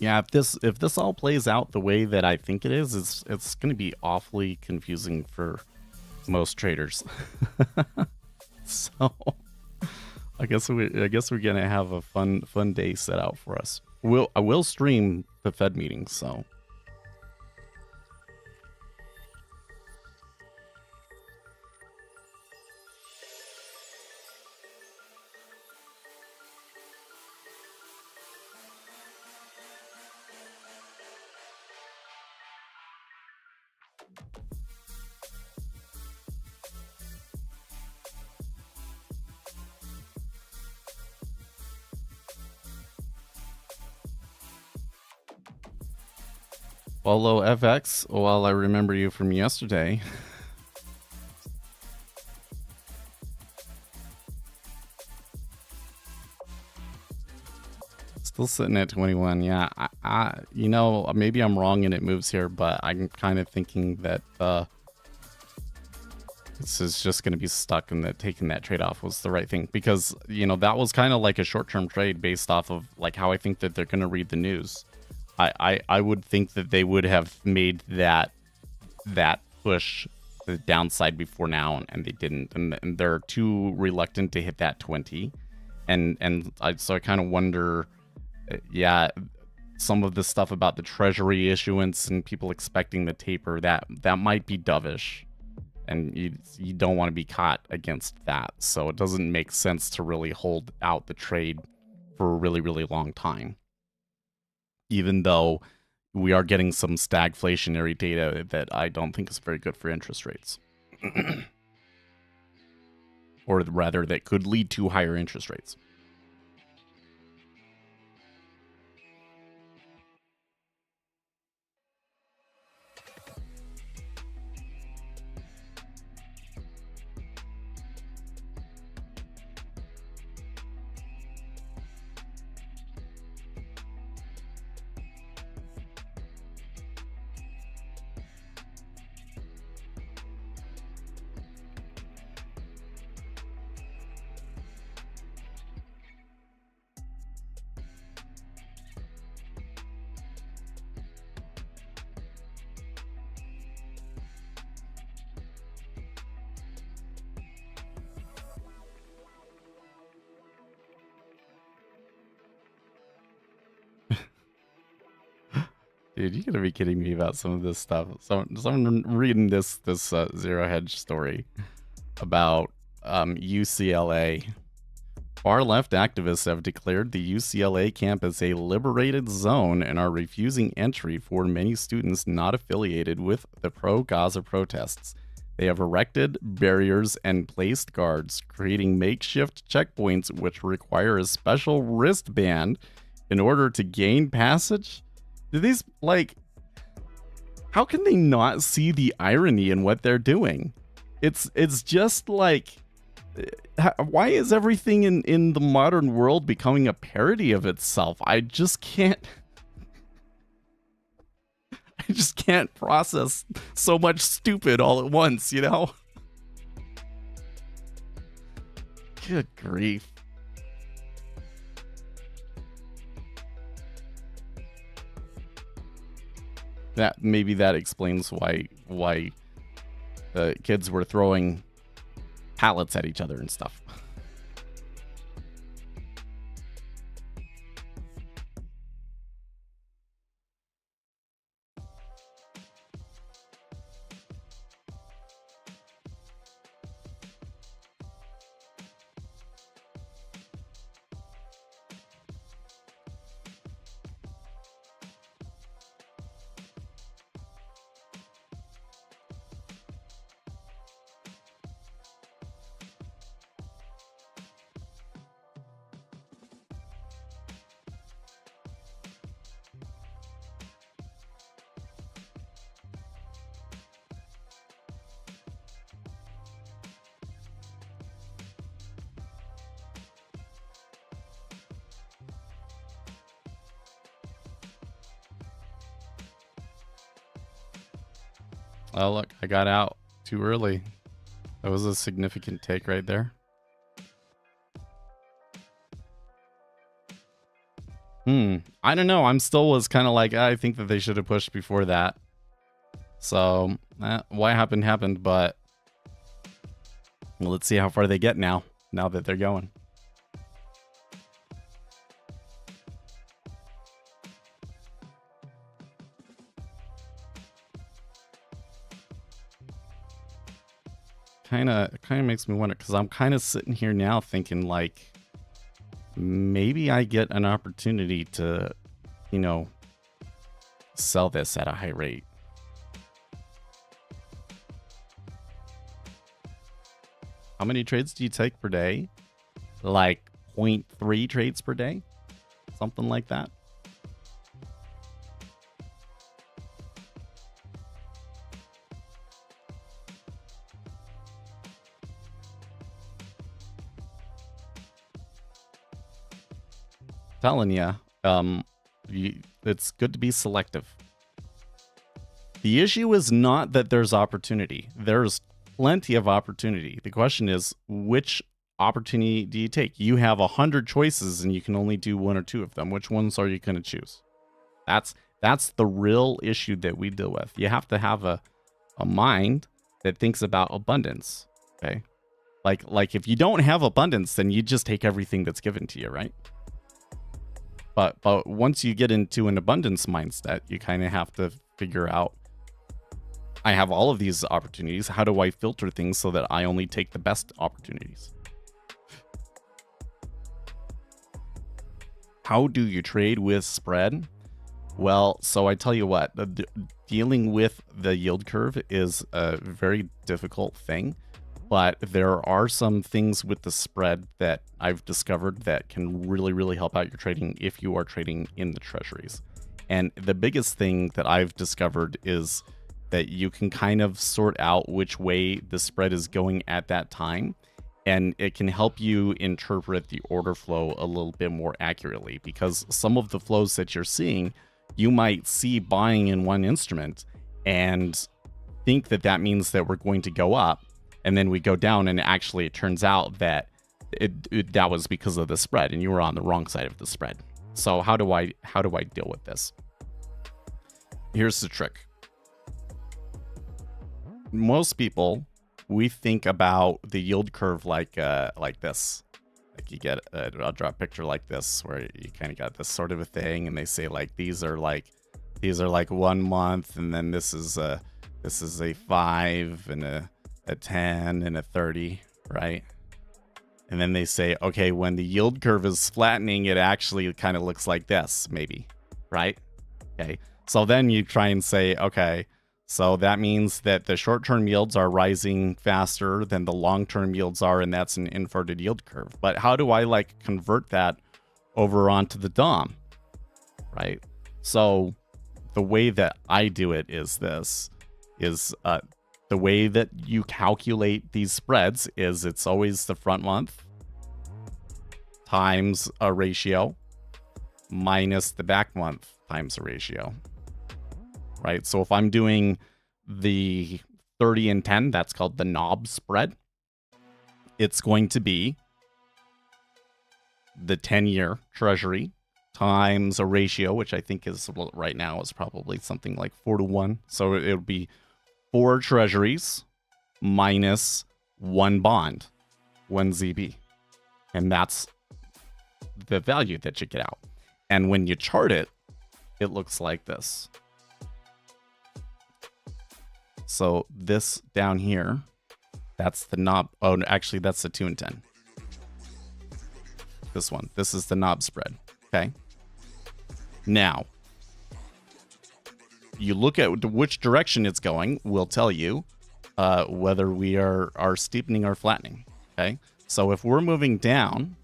Yeah, if this all plays out the way that I think it is, it's going to be awfully confusing for most traders. So I guess we're gonna have a fun day set out for us. I will stream the Fed meeting, so. Follow FX while I remember you from yesterday. Still sitting at 21. Yeah, maybe I'm wrong and it moves here, but I'm kind of thinking that this is just going to be stuck, and that taking that trade off was the right thing, because that was kind of like a short-term trade based off of like how I think that they're going to read the news. I would think that they would have made that push the downside before now, and they didn't, and they're too reluctant to hit that 20, so I kind of wonder, some of the stuff about the treasury issuance and people expecting the taper, that might be dovish, and you don't want to be caught against that, so it doesn't make sense to really hold out the trade for a really, really long time. Even though we are getting some stagflationary data that I don't think is very good for interest rates. Or rather, that could lead to higher interest rates. Dude, you gotta be kidding me about some of this stuff. Someone reading this zero hedge story about UCLA. Far left activists have declared the UCLA campus a liberated zone and are refusing entry for many students not affiliated with the pro-Gaza protests. They have erected barriers and placed guards, creating makeshift checkpoints which require a special wristband in order to gain passage. Do these, how can they not see the irony in what they're doing? It's just like, why is everything in the modern world becoming a parody of itself? I just can't process so much stupid all at once, Good grief. Maybe that explains why kids were throwing pallets at each other and stuff. Oh, look, I got out too early. That was a significant take right there. I don't know. I'm still was kind of like, I think that they should have pushed before that. So, what happened, but well, let's see how far they get now that they're going. Kind of makes me wonder, because I'm kind of sitting here now thinking like, maybe I get an opportunity to, you know, sell this at a high rate. How many trades do you take per day? Like 0.3 trades per day? Something like that. Telling you, it's good to be selective. The issue is not that there's opportunity. There's plenty of opportunity. The question is, which opportunity do you take? You have 100 choices and you can only do 1 or 2 of them. Which ones are you going to choose? That's the real issue that we deal with. You have to have a mind that thinks about abundance. Okay, like if you don't have abundance, then you just take everything that's given to you, right? But once you get into an abundance mindset, you kind of have to figure out, I have all of these opportunities. How do I filter things so that I only take the best opportunities? How do you trade with spread? Well, so I tell you what, dealing with the yield curve is a very difficult thing. But there are some things with the spread that I've discovered that can really, really help out your trading if you are trading in the treasuries. And the biggest thing that I've discovered is that you can kind of sort out which way the spread is going at that time. And it can help you interpret the order flow a little bit more accurately, because some of the flows that you're seeing, you might see buying in one instrument and think that that means that we're going to go up. And then we go down, and actually it turns out that that was because of the spread, and you were on the wrong side of the spread. So how do I deal with this? Here's the trick. Most people, we think about the yield curve like this. Like you get, I'll draw a picture like this, where you kind of got this sort of a thing, and they say like these are like 1 month, and then this is a 5 and a 10 and a 30, right? And then they say, okay, when the yield curve is flattening, it actually kind of looks like this, maybe, right? Okay, so then you try and say, okay, so that means that the short-term yields are rising faster than the long-term yields are, and that's an inverted yield curve. But how do I like convert that over onto the DOM, right? So the way that I do it is this, the way that you calculate these spreads is it's always the front month times a ratio minus the back month times a ratio, right? So if I'm doing the 30 and 10, that's called the knob spread. It's going to be the 10-year treasury times a ratio, which I think is right now is probably something like 4-1. So it'll be 4 treasuries minus 1 bond, 1 ZB. And that's the value that you get out. And when you chart it, it looks like this. So this down here, that's the knob. Oh, actually, that's the 2 and 10. This one. This is the knob spread. Okay. Now, you look at which direction it's going, will tell you whether we are steepening or flattening. Okay. So if we're moving down,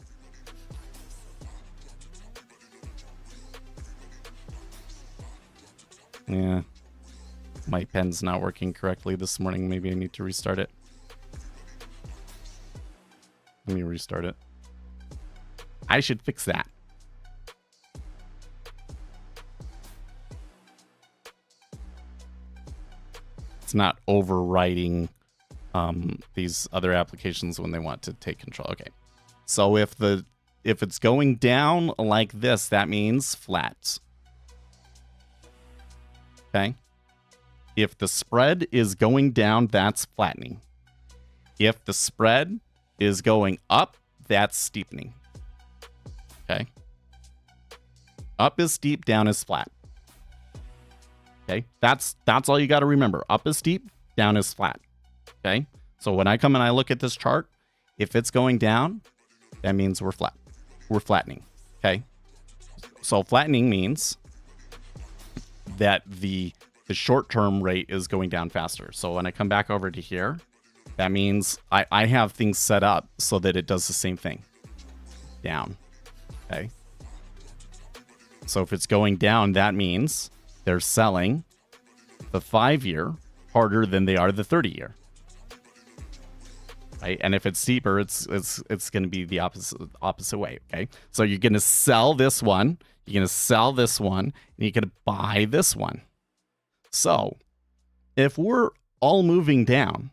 yeah, my pen's not working correctly this morning. Maybe I need to restart it. Let me restart it. I should fix that. It's not overriding these other applications when they want to take control. Okay. So if the if it's going down like this, that means flat. Okay. If the spread is going down, that's flattening. If the spread is going up, that's steepening. Okay. Up is steep, down is flat. Okay. That's all you got to remember. Up is steep, down is flat. Okay. So when I come and I look at this chart, if it's going down, that means we're flat. We're flattening. Okay. So flattening means that the short-term rate is going down faster. So when I come back over to here, that means I have things set up so that it does the same thing. Down. Okay. So if it's going down, that means they're selling the 5-year harder than they are the 30-year. Right? And if it's steeper, it's going to be the opposite way. Okay. So you're going to sell this one, you're going to sell this one, and you're going to buy this one. So if we're all moving down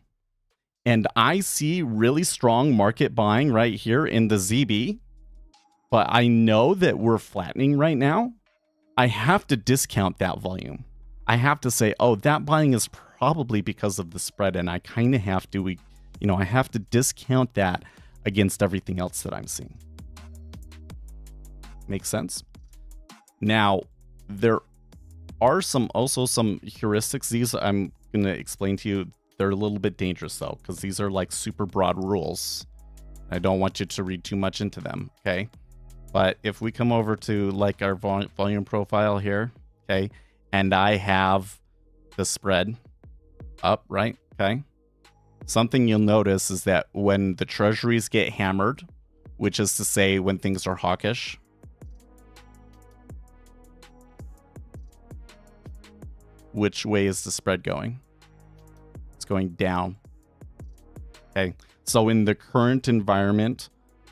and I see really strong market buying right here in the ZB, but I know that we're flattening right now, I have to discount that volume. I have to say, oh, that buying is probably because of the spread, and I kind of have to, I have to discount that against everything else that I'm seeing. Makes sense? Now, there are also some heuristics. These I'm going to explain to you. They're a little bit dangerous, though, because these are like super broad rules. I don't want you to read too much into them, okay? But if we come over to like our volume profile here, okay, and I have the spread up, right? Okay. Something you'll notice is that when the treasuries get hammered, which is to say when things are hawkish, which way is the spread going? It's going down. Okay. So in the current environment,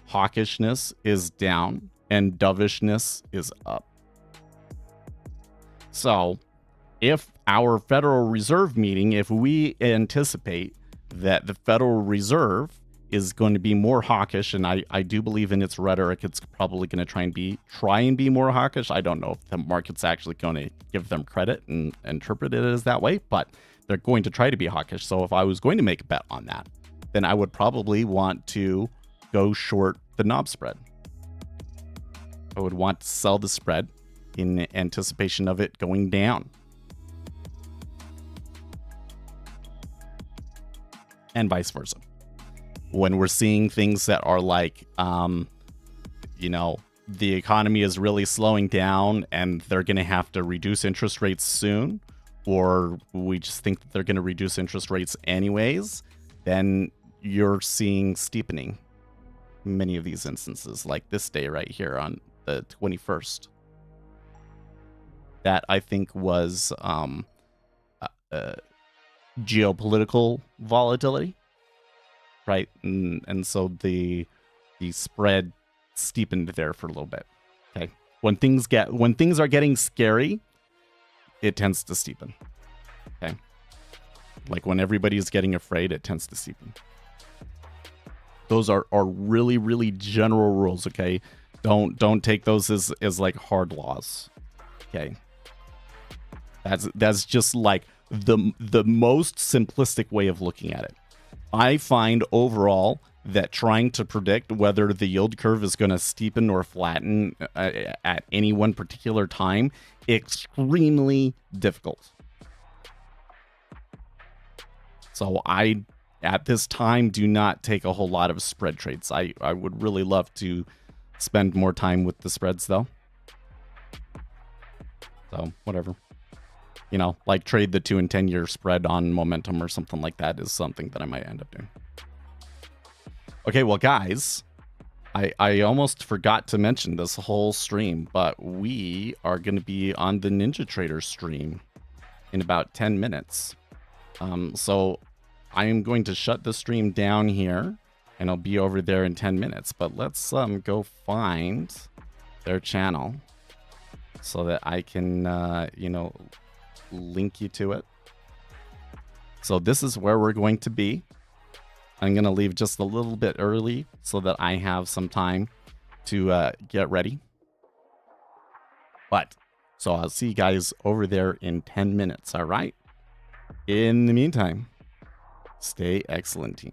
hawkishness is down and dovishness is up. So if our Federal Reserve meeting, if we anticipate that the Federal Reserve is going to be more hawkish, and I do believe in its rhetoric, it's probably going to try and be more hawkish. I don't know if the market's actually going to give them credit and interpret it as that way, but they're going to try to be hawkish. So if I was going to make a bet on that, then I would probably want to go short the knob spread. I would want to sell the spread in anticipation of it going down. And vice versa. When we're seeing things that are like, the economy is really slowing down and they're going to have to reduce interest rates soon, or we just think that they're going to reduce interest rates anyways, then you're seeing steepening. Many of these instances, like this day right here on the 21st. That I think was geopolitical volatility, right? And so the spread steepened there for a little bit. Okay, when things are getting scary, it tends to steepen. Okay, like when everybody's getting afraid, it tends to steepen. Those are really, really general rules. Okay, don't take those as like hard laws. Okay, that's just like the most simplistic way of looking at it. I find overall that trying to predict whether the yield curve is going to steepen or flatten at any one particular time extremely difficult. So I, at this time, do not take a whole lot of spread trades. I would really love to spend more time with the spreads, though. So, whatever. Like trade the 2 and 10 year spread on momentum or something like that is something that I might end up doing. Okay, well, guys, I almost forgot to mention this whole stream, but we are going to be on the Ninja Trader stream in about 10 minutes. So I am going to shut the stream down here, and I'll be over there in 10 minutes. But let's go find their channel so that I can, link you to it. So this is where we're going to be. I'm going to leave just a little bit early so that I have some time to get ready. But, so I'll see you guys over there in 10 minutes, all right? In the meantime, stay excellent, team.